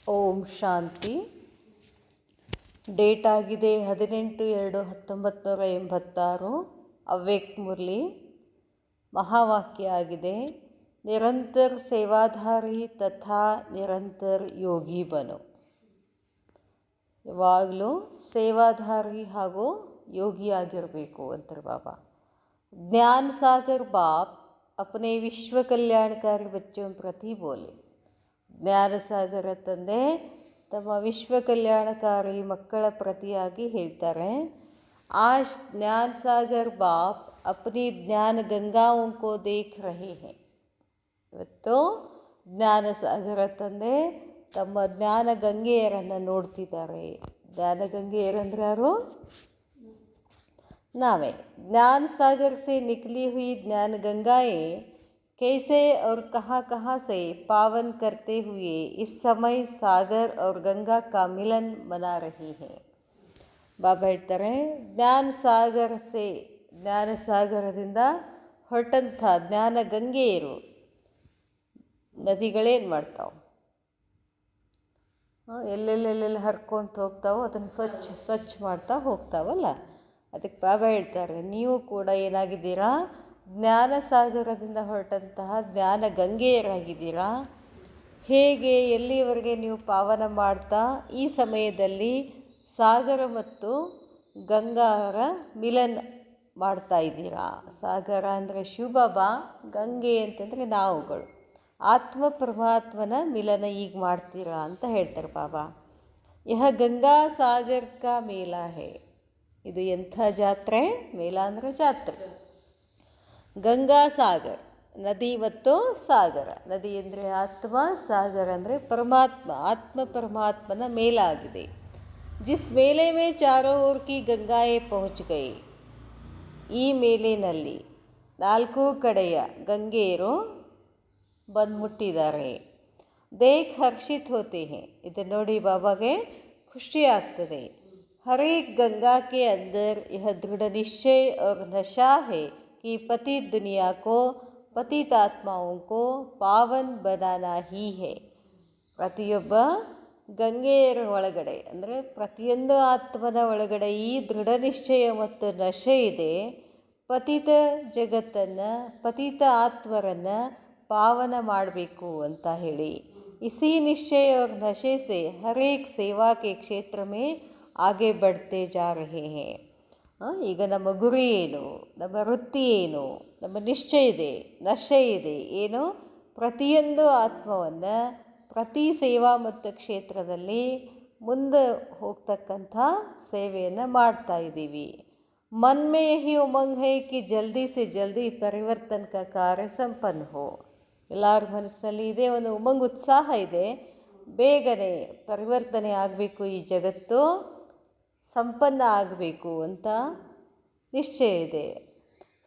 ಓಂ ಶಾಂತಿ. Date ಆಗಿದೆ 18/2/1986. ಅವ್ಯಕ್ತ ಮುರಳಿ. ಮಹಾವಾಕ್ಯ ಆಗಿದೆ, ನಿರಂತರ ಸೇವಾಧಾರಿ ತಥಾ ನಿರಂತರ ಯೋಗಿ ಬನು. ಯಾವಾಗಲೂ ಸೇವಾಧಾರಿ ಹಾಗೂ ಯೋಗಿ ಆಗಿರಬೇಕು ಅಂತಾರೆ ಬಾಬಾ. ज्ञान सागर बाप अपने विश्व कल्याणकारी बच्चों प्रति बोले. ಜ್ಞಾನ ಸಾಗರ ತಂದೆ ತಮ್ಮ ವಿಶ್ವ ಕಲ್ಯಾಣಕಾರಿ ಮಕ್ಕಳ ಪ್ರತಿಯಾಗಿ ಹೇಳ್ತಾರೆ, ಆ ಜ್ಞಾನ ಸಾಗರ್ ಬಾಪ್ ಅಪ್ನಿ ಜ್ಞಾನ ಗಂಗಾओं को देख रहे हैं. ಇವತ್ತು ಜ್ಞಾನ ಸಾಗರ ತಂದೆ ತಮ್ಮ ಜ್ಞಾನ ಗಂಗೆಯರನ್ನು ನೋಡ್ತಿದ್ದಾರೆ. ಜ್ಞಾನ ಗಂಗೆಯರಂದ್ರೆ ಯಾರು? नावे. ज्ञान सागर से निकली हुई ज्ञान गंगाएं कैसे और कहाँ से पावन करते हुए इस समय सागर और गंगा का मिलन मना रही हैं. ಬಾಬಾ ಹೇಳ್ತಾರೆ, ಜ್ಞಾನ ಸಾಗರದಿಂದ ಹೊರಟಂಥ ಜ್ಞಾನ ಗಂಗೆಯರು ನದಿಗಳೇನು ಮಾಡ್ತಾವೆ? ಎಲ್ಲೆಲ್ಲೆಲ್ಲೆಲ್ಲ ಹರ್ಕೊಂತ ಹೋಗ್ತಾವೋ ಅದನ್ನು ಸ್ವಚ್ಛ ಮಾಡ್ತಾ ಹೋಗ್ತಾವಲ್ಲ. ಅದಕ್ಕೆ ಬಾಬಾ ಹೇಳ್ತಾರೆ, ನೀವು ಕೂಡ ಏನಾಗಿದ್ದೀರಾ? ಜ್ಞಾನ ಸಾಗರದಿಂದ ಹೊರಟಂತಹ ಜ್ಞಾನ ಗಂಗೆಯರಾಗಿದ್ದೀರಾ. ಹೇಗೆ ಎಲ್ಲಿವರೆಗೆ ನೀವು ಪಾವನ ಮಾಡ್ತಾ ಈ ಸಮಯದಲ್ಲಿ ಸಾಗರ ಮತ್ತು ಗಂಗಾರ ಮಿಲನ್ ಮಾಡ್ತಾ ಇದ್ದೀರಾ. ಸಾಗರ ಅಂದರೆ ಶಿವಬಾಬಾ, ಗಂಗೆ ಅಂತಂದರೆ ನಾವುಗಳು. ಆತ್ಮ ಪರಮಾತ್ಮನ ಮಿಲನ ಈಗ ಮಾಡ್ತೀರಾ ಅಂತ ಹೇಳ್ತಾರೆ ಬಾಬಾ. ಯಹ ಗಂಗಾ ಸಾಗರ ಕಾ ಮೇಳ ಹೇ. ಇದು ಎಂಥ ಜಾತ್ರೆ? ಮೇಳ ಅಂದರೆ ಜಾತ್ರೆ. ಗಂಗಾ ಸಾಗರ್, ನದಿ ಮತ್ತು ಸಾಗರ. ನದಿ ಅಂದರೆ ಆತ್ಮ, ಸಾಗರ ಅಂದರೆ ಪರಮಾತ್ಮ. ಆತ್ಮ ಪರಮಾತ್ಮನ ಮೇಳ ಆಗಿದೆ. ಜಿಸ್ ಮೇಲೆ ಮೇ ಚಾರೋ ಓರ್ ಕಿ ಗಂಗಾಯೇ ಪಹುಂಚ್ ಗಯೆ. ಈ ಮೇಲಿನಲ್ಲಿ 4 ಕಡೆಯ ಗಂಗೆಯರು ಬಂದ್ಮುಟ್ಟಿದ್ದಾರೆ. ದೇಖ್ ಹರ್ಷಿತ್ ಹೋತೆ ಹೇ. ಇದನ್ನು ನೋಡಿ ಬಾಬಾಗೆ ಖುಷಿ ಆಗ್ತದೆ. हर एक गंगा के अंदर यह दृढ़ निश्चय और नशा है कि पतित दुनिया को, पतित आत्माओं को पावन बनाना ही है. ಪ್ರತಿಯೊಬ್ಬ ಗಂಗೆಯರ ಒಳಗಡೆ ಅಂದರೆ ಪ್ರತಿಯೊಂದು ಆತ್ಮನ ಒಳಗಡೆ ಈ ದೃಢ ನಿಶ್ಚಯ ಮತ್ತು ನಶೆ ಇದೆ. ಪತಿತ ಜಗತ್ತನ್ನು, ಪತಿತ ಆತ್ಮರನ್ನು ಪಾವನ ಮಾಡಬೇಕು ಅಂತ ಹೇಳಿ. ಇಸಿ ನಿಶ್ಚಯ और नशे से हर एक सेवा के क्षेत्र में ಆಗೆ ಬಡ್ತೆ ಜಾ ರಹೆ ಹೇ. ಈಗ ನಮ್ಮ ಗುರಿ ಏನು, ನಮ್ಮ ವೃತ್ತಿ ಏನು, ನಮ್ಮ ನಿಶ್ಚಯ ಇದೆ, ನಶೆ ಇದೆ ಏನು? ಪ್ರತಿಯೊಂದು ಆತ್ಮವನ್ನು ಪ್ರತಿ ಸೇವಾ ಮತ್ತು ಕ್ಷೇತ್ರದಲ್ಲಿ ಮುಂದೆ ಹೋಗ್ತಕ್ಕಂಥ ಸೇವೆಯನ್ನು ಮಾಡ್ತಾ ಇದ್ದೀವಿ. ಮನ್ ಮೇ ಯಹಿ ಉಮಂಗ್ ಹೈ ಕಿ ಜಲ್ದಿ ಸೆ ಜಲ್ದಿ ಪರಿವರ್ತನ ಕಾ ಕಾರ್ಯ ಸಂಪನ್ನ ಹೋ. ಎಲ್ಲರ ಮನಸ್ಸಲ್ಲಿ ಇದೇ ಒಂದು ಉಮಂಗ್, ಉತ್ಸಾಹ ಇದೆ. ಬೇಗನೆ ಪರಿವರ್ತನೆ ಆಗಬೇಕು, ಈ ಜಗತ್ತು ಸಂಪನ್ನ ಆಗಬೇಕು ಅಂತ ನಿಶ್ಚಯ ಇದೆ.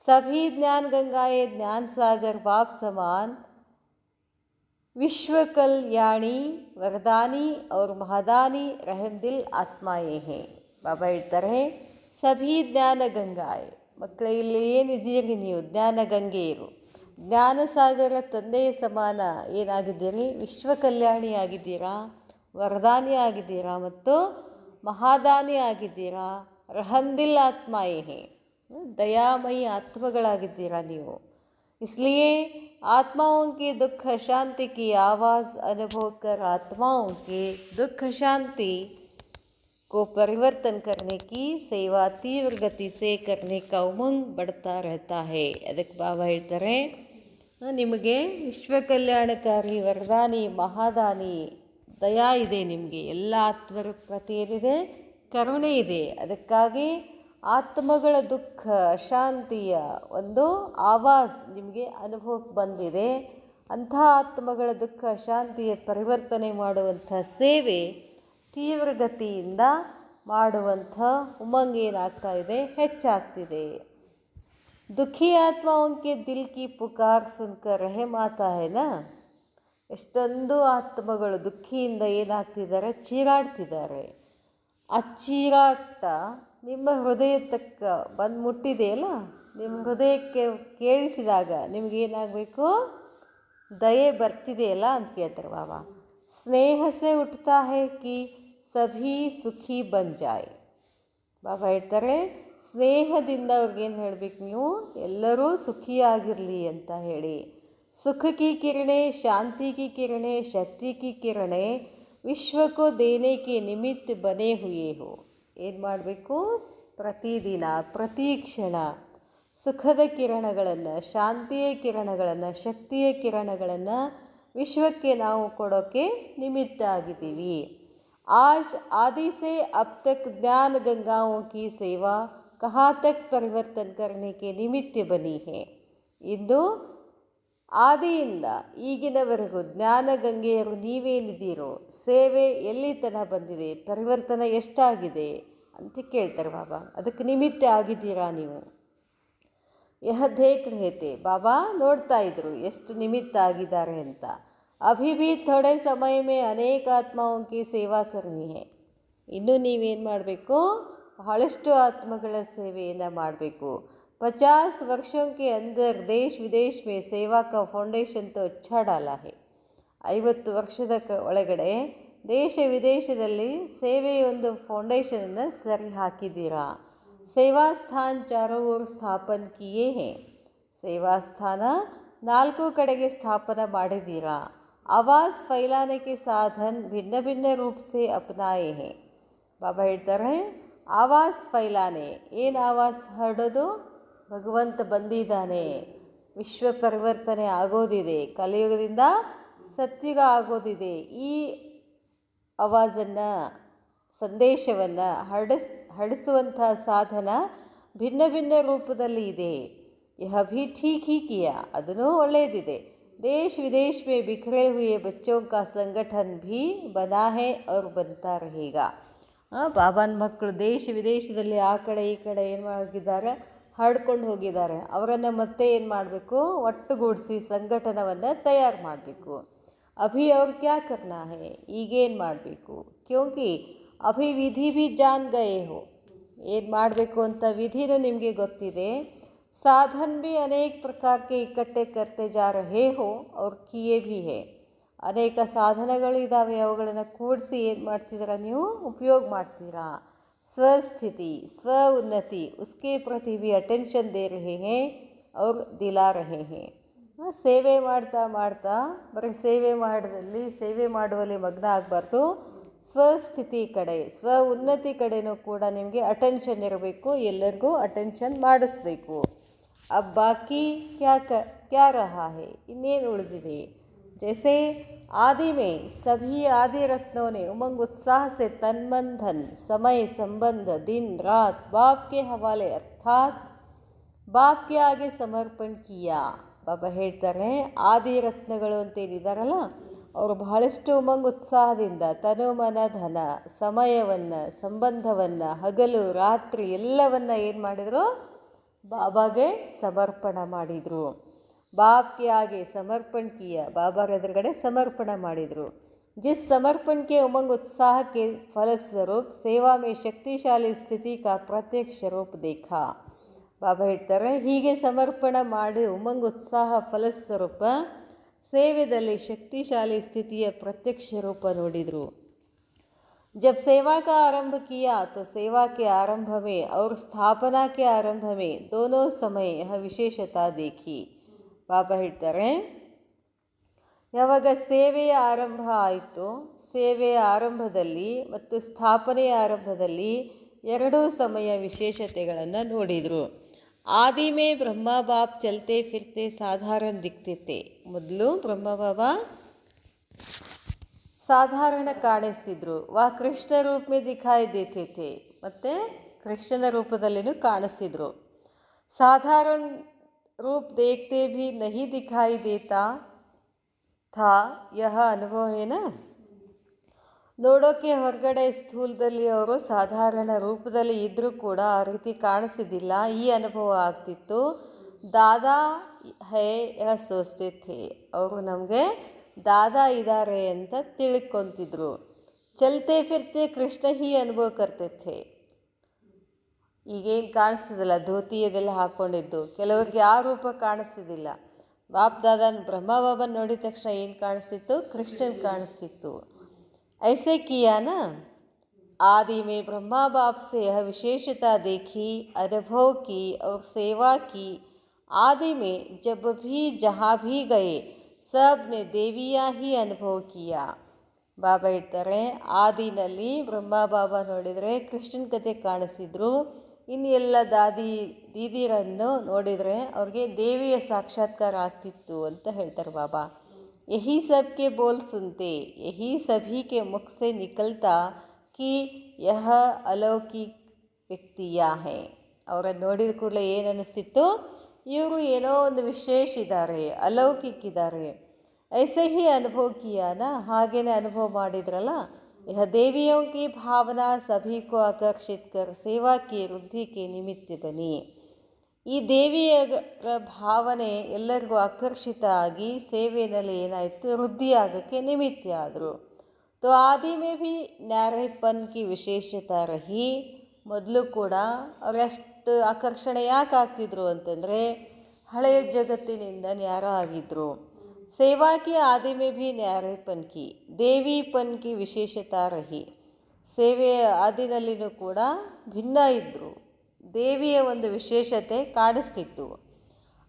ಸಭಿ ಜ್ಞಾನ ಗಂಗಾಯೇ ಜ್ಞಾನ ಸಾಗರ್ ಬಾಪ್ ಸಮಾನ್ ವಿಶ್ವ ಕಲ್ಯಾಣಿ ವರದಾನಿ और ಮಹಾದಾನಿ रहमदिल ಆತ್ಮಾಯೇ ಹೇ. ಬಾಬಾ ಹೇಳ್ತಾರೆ, ಸಭಿ ಜ್ಞಾನ ಗಂಗಾಯ್, ಮಕ್ಕಳ ಇಲ್ಲಿ ಏನಿದ್ದೀರಿ ನೀವು? ಜ್ಞಾನ ಗಂಗೆಯರು. ಜ್ಞಾನ ಸಾಗರ ತಂದೆಯ ಸಮಾನ ಏನಾಗಿದ್ದೀರಿ? ವಿಶ್ವ ಕಲ್ಯಾಣಿ ಆಗಿದ್ದೀರಾ, ವರದಾನಿ ಆಗಿದ್ದೀರಾ ಮತ್ತು ಮಹಾದಾನಿ ಆಗಿದ್ದೀರಾ. रहमदिल ಆತ್ಮಾಯೇ ಹೇ, ದಯಾಮಯಿ ಆತ್ಮಗಳಾಗಿದ್ದೀರಾ ನೀವು. इसलिए आत्माओं की दुख शांति की आवाज़ अनुभव कर आत्माओं के दुख शांति को परिवर्तन करने की सेवा तीव्र गति से करने का उमंग बढ़ता रहता है. ಅದಕ್ಕೆ ಬಾಬಾ ಹೇಳ್ತಾರೆ, ನಿಮಗೆ ವಿಶ್ವ ಕಲ್ಯಾಣಕಾರಿ, ವರದಾನಿ, ಮಹಾದಾನಿ ದಯಾ ಇದೆ. ನಿಮಗೆ ಎಲ್ಲ ಆತ್ಮರ ಪ್ರತಿ ಏನಿದೆ? ಕರುಣೆ ಇದೆ. ಅದಕ್ಕಾಗಿ ಆತ್ಮಗಳ ದುಃಖ ಶಾಂತಿಯ ಒಂದು ಆವಾಜ್ ನಿಮಗೆ ಅನುಭವಕ್ಕೆ ಬಂದಿದೆ. ಅಂಥ ಆತ್ಮಗಳ ದುಃಖ ಶಾಂತಿಯ ಪರಿವರ್ತನೆ ಮಾಡುವಂಥ ಸೇವೆ ತೀವ್ರಗತಿಯಿಂದ ಮಾಡುವಂಥ ಉಮಂಗ್ ಏನಾಗ್ತಾ ಇದೆ? ಹೆಚ್ಚಾಗ್ತಿದೆ. ದುಃಖಿ ಆತ್ಮಾओं के दिल की पुकार सुनकर रहम आता है ना. ಎಷ್ಟೊಂದು ಆತ್ಮಗಳು ದುಃಖಿಯಿಂದ ಏನಾಗ್ತಿದ್ದಾರೆ? ಚೀರಾಡ್ತಿದ್ದಾರೆ. ಆ ಚೀರಾಟ ನಿಮ್ಮ ಹೃದಯ ತಕ್ಕ ಬಂದು ಮುಟ್ಟಿದೆಯಲ್ಲ, ನಿಮ್ಮ ಹೃದಯಕ್ಕೆ ಕೇಳಿಸಿದಾಗ ನಿಮಗೇನಾಗಬೇಕು? ದಯೆ ಬರ್ತಿದೆಯಲ್ಲ ಅಂತ ಕೇಳ್ತಾರೆ ಬಾಬಾ. स्नेह से उठता है कि सभी सुखी बन जाए. ಬಾಬಾ ಹೇಳ್ತಾರೆ, ಸ್ನೇಹದಿಂದ ಅವ್ರಿಗೇನು ಹೇಳಬೇಕು, ನೀವು ಎಲ್ಲರೂ ಸುಖಿಯಾಗಿರಲಿ ಅಂತ ಹೇಳಿ. ಸುಖ ಕಿ ಕಿರಣೆ, ಶಾಂತಿ ಕಿ ಕಿರಣೆ, ಶಕ್ತಿ ಕಿ ಕಿರಣೆ ವಿಶ್ವಕ್ಕೂ ದೇನೆ ಕೆ ನಿಮಿತ್ತ ಬನೆ ಹುಯೇ ಹೋ. ಏನು ಮಾಡಬೇಕು, ಪ್ರತಿದಿನ ಪ್ರತಿ ಕ್ಷಣ ಸುಖದ ಕಿರಣಗಳನ್ನು, ಶಾಂತಿಯ ಕಿರಣಗಳನ್ನು, ಶಕ್ತಿಯ ಕಿರಣಗಳನ್ನು ವಿಶ್ವಕ್ಕೆ ನಾವು ಕೊಡೋಕ್ಕೆ ನಿಮಿತ್ತ ಆಗಿದ್ದೀವಿ. आज आदि से अब तक ज्ञान गंगाओं की सेवा कहाँ तक परिवर्तन करने के निमित्त बनी है. ಇಂದು ಆದಿಯಿಂದ ಈಗಿನವರೆಗೂ ಜ್ಞಾನ ಗಂಗೆಯರು ನೀವೇನಿದ್ದೀರೋ, ಸೇವೆ ಎಲ್ಲಿ ತನಕ ಬಂದಿದೆ, ಪರಿವರ್ತನೆ ಎಷ್ಟಾಗಿದೆ ಅಂತ ಕೇಳ್ತಾರೆ ಬಾಬಾ. ಅದಕ್ಕೆ ನಿಮಿತ್ತ ಆಗಿದ್ದೀರಾ ನೀವು. ಯಹ ದೇಖ್ ರಹೆ ಥೆ, ಬಾಬಾ ನೋಡ್ತಾ ಇದ್ರು ಎಷ್ಟು ನಿಮಿತ್ತ ಆಗಿದ್ದಾರೆ ಅಂತ. अभी भी थोड़े समय में अनेक आत्माओं की सेवा करनी है. ಇನ್ನೂ ನೀವೇನು ಮಾಡಬೇಕು, ಬಹಳಷ್ಟು ಆತ್ಮಗಳ ಸೇವೆಯನ್ನು ಮಾಡಬೇಕು. 50 ವರ್ಷों के अंदर देश विदेश में सेवा का फाउंडेशन तो अच्छा डाला है. 50 ವರ್ಷದ ಒಳಗಡೆ ದೇಶ ವಿದೇಶದಲ್ಲಿ ಸೇವೆಯ ಒಂದು ಫೌಂಡೇಶನನ್ನು ಸರಿ ಹಾಕಿದ್ದೀರಾ. ಸೇವಾ ಸ್ಥಾನ ಚಾರೋ ಓರ್ ಸ್ಥಾಪನ್ ಕಿಯೇ ಹೇ. ಸೇವಾ ಸ್ಥಾನ 4 ಕಡೆಗೆ ಸ್ಥಾಪನ ಮಾಡಿದ್ದೀರಾ. आवाज़ फैलाने के साधन भिन्न भिन्न रूप से अपनाए हैं. ಬಾಬಾ ಹೇಳ್ತಾರೆ, ಆವಾज़ ಫೈಲಾನೆ, ಏನು ಆವಾज़ ಹರಡೋದು, ಭಗವಂತ ಬಂದಿದ್ದಾನೆ, ವಿಶ್ವ ಪರಿವರ್ತನೆ ಆಗೋದಿದೆ, ಕಲಿಯುಗದಿಂದ ಸತ್ಯುಗ ಆಗೋದಿದೆ. ಈ ಆವಾಜನ್ನು, ಸಂದೇಶವನ್ನು ಹರಡಿಸುವಂಥ ಸಾಧನ ಭಿನ್ನ ಭಿನ್ನ ರೂಪದಲ್ಲಿ ಇದೆ. ಯಹ ಭಿ ಠೀಕ್ ಹಿ ಕಿಯಾ, ಅದೂ ಒಳ್ಳೆಯದಿದೆ. देश विदेश में बिखरे हुए बच्चों का संगठन भी बना है और बनता रहेगा. ಬಾಬಾನ ಮಕ್ಕಳು ದೇಶ ವಿದೇಶದಲ್ಲಿ ಆ ಕಡೆ ಈ ಕಡೆ ಏನು ಆಗಿದ್ದಾರೆ, ಹರಡ್ಕೊಂಡು ಹೋಗಿದ್ದಾರೆ. ಅವರನ್ನು ಮತ್ತೆ ಏನು ಮಾಡಬೇಕು, ಒಟ್ಟುಗೂಡಿಸಿ ಸಂಘಟನವನ್ನು ತಯಾರು ಮಾಡಬೇಕು. ಅಭಿ ಅವ್ರ ಕ್ಯಾ ಕರ್ನಾ ಹೇ, ಈಗೇನು ಮಾಡಬೇಕು, ಕ್ಯೋಂಕಿ ಅಭಿ ವಿಧಿ ಭಿ ಜಾನ್ ಗಯೇ ಹೋ, ಏನು ಮಾಡಬೇಕು ಅಂತ ವಿಧಿನೂ ನಿಮಗೆ ಗೊತ್ತಿದೆ. साधन भी अनेक प्रकार के इकट्ठे करते जा रहे हो और किए भी है. ಅನೇಕ ಸಾಧನಗಳು ಇದ್ದಾವೆ, ಅವುಗಳನ್ನು ಕೂಡಿಸಿ ಏನು ಮಾಡ್ತಿದ್ದೀರಾ, ನೀವು ಉಪಯೋಗ ಮಾಡ್ತೀರಾ. ಸ್ವಸ್ಥಿತಿ, ಸ್ವ ಉನ್ನತಿ, ಉಸ್ಕೆ ಪ್ರತಿ भी ಅಟೆನ್ಷನ್ ದೇ ರಹೆ ಹೇ और ದಿಲಾ ರಹೆ ಹೇ. ಸೇವೆ ಮಾಡ್ತಾ ಮಾಡ್ತಾ ಬರೀ ಸೇವೆ ಮಾಡುವಲ್ಲಿ ಮಗ್ನ ಆಗಬಾರ್ದು. ಸ್ವಸ್ಥಿತಿ ಕಡೆ, ಸ್ವ ಉನ್ನತಿ ಕಡೆನೂ ಕೂಡ ನಿಮಗೆ ಅಟೆನ್ಷನ್ ಇರಬೇಕು, ಎಲ್ಲರಿಗೂ ಅಟೆನ್ಷನ್ ಮಾಡಿಸ್ಬೇಕು. अब बाकी क्या रहा है, ಇನ್ನೇನು ಉಳಿದಿದೆ. जैसे आदि में सभी आदि रत्नों ने उमंग उत्साह से तन मन धन समय संबंध दिन रात बाप के हवाले अर्थात बाप के आगे समर्पण किया. ಬಾಬಾ ಹೇಳ್ತಾರೆ, ಆದಿ ರತ್ನಗಳು ಅಂತೇನಿದ್ದಾರಲ್ಲ, ಅವರು ಬಹಳಷ್ಟು ಉಮಂಗ್ ಉತ್ಸಾಹದಿಂದ ತನು ಮನ ಧನ ಸಮಯವನ್ನು, ಸಂಬಂಧವನ್ನು, ಹಗಲು ರಾತ್ರಿ ಎಲ್ಲವನ್ನು ಏನು ಮಾಡಿದರು, ಬಾಬಾಗೆ ಸಮರ್ಪಣ ಮಾಡಿದರು. ಬಾಪ್ಗೆ ಆಗೆ ಸಮರ್ಪಣ ಕಿಯ, ಬಾಬಾರ ಎದುರುಗಡೆ ಸಮರ್ಪಣ ಮಾಡಿದರು. जिस समर्पण के उमंग उत्साह के फलस्वरूप सेवा में शक्तिशाली स्थिति का प्रत्यक्ष रूप देखा. ಬಾಬಾ ಹೇಳ್ತಾರೆ, ಹೀಗೆ ಸಮರ್ಪಣ ಮಾಡಿ ಉಮಂಗ್ ಉತ್ಸಾಹ ಫಲಸ್ವರೂಪ ಸೇವೆಯಲ್ಲಿ ಶಕ್ತಿಶಾಲಿ ಸ್ಥಿತಿಯ ಪ್ರತ್ಯಕ್ಷ ರೂಪ ನೋಡಿದರು. जब सेवा का आरंभ किया तो सेवा के आरंभ में और स्थापना के आरंभ में दोनों समय यह विशेषता देखी. ಬಾಬಾ ಹೇಳ್ತಾರೆ, ಯಾವಾಗ ಸೇವೆಯ ಆರಂಭ ಆಯಿತು, ಸೇವೆಯ ಆರಂಭದಲ್ಲಿ ಮತ್ತು ಸ್ಥಾಪನೆಯ ಆರಂಭದಲ್ಲಿ ಎರಡೂ ಸಮಯ ವಿಶೇಷತೆಗಳನ್ನು ನೋಡಿದರು. ಆದಿ ಮೇ ಬ್ರಹ್ಮ ಬಾಪ್ ಚಲ್ತೆ ಫಿರ್ತೆ ಸಾಧಾರಣ ದಿಕ್ತೆ ಥೆ. ಮೊದಲು ಬ್ರಹ್ಮ ಬಾಬಾ ಸಾಧಾರಣ ಕಾಣಿಸ್ತಿದ್ರು. ವಾ ಕೃಷ್ಣ ರೂಪ ಮೇ ದಿಖಾಯಿ ದೇತೆ ಥೆ, ಮತ್ತು ಕೃಷ್ಣನ ರೂಪದಲ್ಲಿನೂ ಕಾಣಿಸ್ತಿದ್ರು. ಸಾಧಾರಣ ರೂಪ ದೇಖತೆ ಭಿ ನಹಿ ದಿಖಾಯಿ ದೇತಾ ಥಾ, ಯಹ ಅನುಭವ ಏನ. ನೋಡೋಕ್ಕೆ ಹೊರಗಡೆ ಸ್ಥೂಲದಲ್ಲಿ ಅವರು ಸಾಧಾರಣ ರೂಪದಲ್ಲಿ ಇದ್ದರೂ ಕೂಡ ಆ ರೀತಿ ಕಾಣಿಸಿದ್ದಿಲ್ಲ, ಈ ಅನುಭವ ಆಗ್ತಿತ್ತು. ದಾದಾ ಹೇ ಯಹ ಸೋಚ್ತೆ ಥೆ, ಅವರು ನಮಗೆ ದಾದಾ ಇದ್ದಾರೆ ಅಂತ ತಿಳ್ಕೊತಿದ್ರು. ಚಲ್ತೆ ಫಿರ್ತೆ ಕೃಷ್ಣ ಹಿ ಅನುಭವ ಕರ್ತೆ ಥೆ. ಈಗೇನು ಕಾಣಿಸ್ತಿದಿಲ್ಲ, ಧೋತಿ ಅದೆಲ್ಲ ಹಾಕ್ಕೊಂಡಿದ್ದು, ಕೆಲವರಿಗೆ ಆ ರೂಪ ಕಾಣಿಸ್ತಿದ್ದಿಲ್ಲ. ಬಾಪ್ ದಾದನ್ ಬ್ರಹ್ಮ ಬಾಬನ್ ನೋಡಿದ ತಕ್ಷಣ ಏನು ಕಾಣಿಸ್ತಿತ್ತು? ಕ್ರಿಶ್ಚಿಯನ್ ಕಾಣಿಸ್ತಿತ್ತು. ऐसे किया ना, आदि में ब्रह्मा बाप से यह विशेषता देखी, अनुभव की और सेवा की। आदि में जब भी जहाँ भी गए सब ने देविया ही अनुभव किया. ಬಾಬಾ ಹೇಳ್ತಾರೆ, ಆದಿನಲ್ಲಿ ಬ್ರಹ್ಮ ಬಾಬಾ ನೋಡಿದರೆ ಕೃಷ್ಣನ ಕತೆ ಕಾಣಿಸಿದ್ರು. ಇನ್ನು ಎಲ್ಲ ದೀದಿರನ್ನು ನೋಡಿದರೆ ಅವ್ರಿಗೆ ದೇವಿಯ ಸಾಕ್ಷಾತ್ಕಾರ ಆಗ್ತಿತ್ತು ಅಂತ ಹೇಳ್ತಾರೆ ಬಾಬಾ. ಯಹಿ ಸಬ್ಕೆ ಬೋಲ್ ಸುನ್ತೆ, ಯಹಿ ಸಭಿ ಕೆ ಮುಖ ಸೆ ನಿಕಲ್ತಾ ಕಿ ಯಹ ಅಲೌಕಿಕ ವ್ಯಕ್ತಿಯಾ ಹೇ. ಅವರನ್ನು ನೋಡಿದ ಕೂಡಲೇ ಏನು ಅನ್ನಿಸ್ತಿತ್ತು? ಇವರು ಏನೋ ಒಂದು ವಿಶೇಷ ಇದ್ದಾರೆ, ಅಲೌಕಿಕ ಇದ್ದಾರೆ. ऐसे ही अनुभव किया ना, ಹಾಗೇನೆ ಅನುಭವ ಮಾಡಿದ್ರಲ್ಲ. यह देवियों की भावना सभी को आकर्षित कर सेवा की वृद्धि के निमित्त बनी. ಈ ದೇವಿಯರ ಭಾವನೆ ಎಲ್ಲರಿಗೂ ಆಕರ್ಷಿತ ಆಗಿ ಸೇವೆಯಲ್ಲಿ ಏನಾಯಿತು? ವೃದ್ಧಿಯಾಗಕ್ಕೆ ನಿಮಿತ್ತ ಆದರು. ತೋ ಆದಿ ಮೇ ಭಿ ನ್ಯಾರೇಪನ್ ಕಿ ವಿಶೇಷತಾ ರಹಿ. ಮೊದಲು ಕೂಡ ಅವರಷ್ಟು ಆಕರ್ಷಣೆ ಯಾಕೆ ಆಗ್ತಿದ್ರು ಅಂತಂದರೆ ಹಳೆಯ ಜಗತ್ತಿನಿಂದ ನ್ಯಾರ ಆಗಿದ್ದರು. सेवा की आदि में भी न्यारेपन की देवीपन की ವಿಶೇಷತಾ ರಹಿ. ಸೇವೆಯ ಆದಿನಲ್ಲಿನೂ ಕೂಡ ಭಿನ್ನ ಇದ್ದರು. ದೇವಿಯ ಒಂದು ವಿಶೇಷತೆ ಕಾಣಿಸ್ತಿತ್ತು.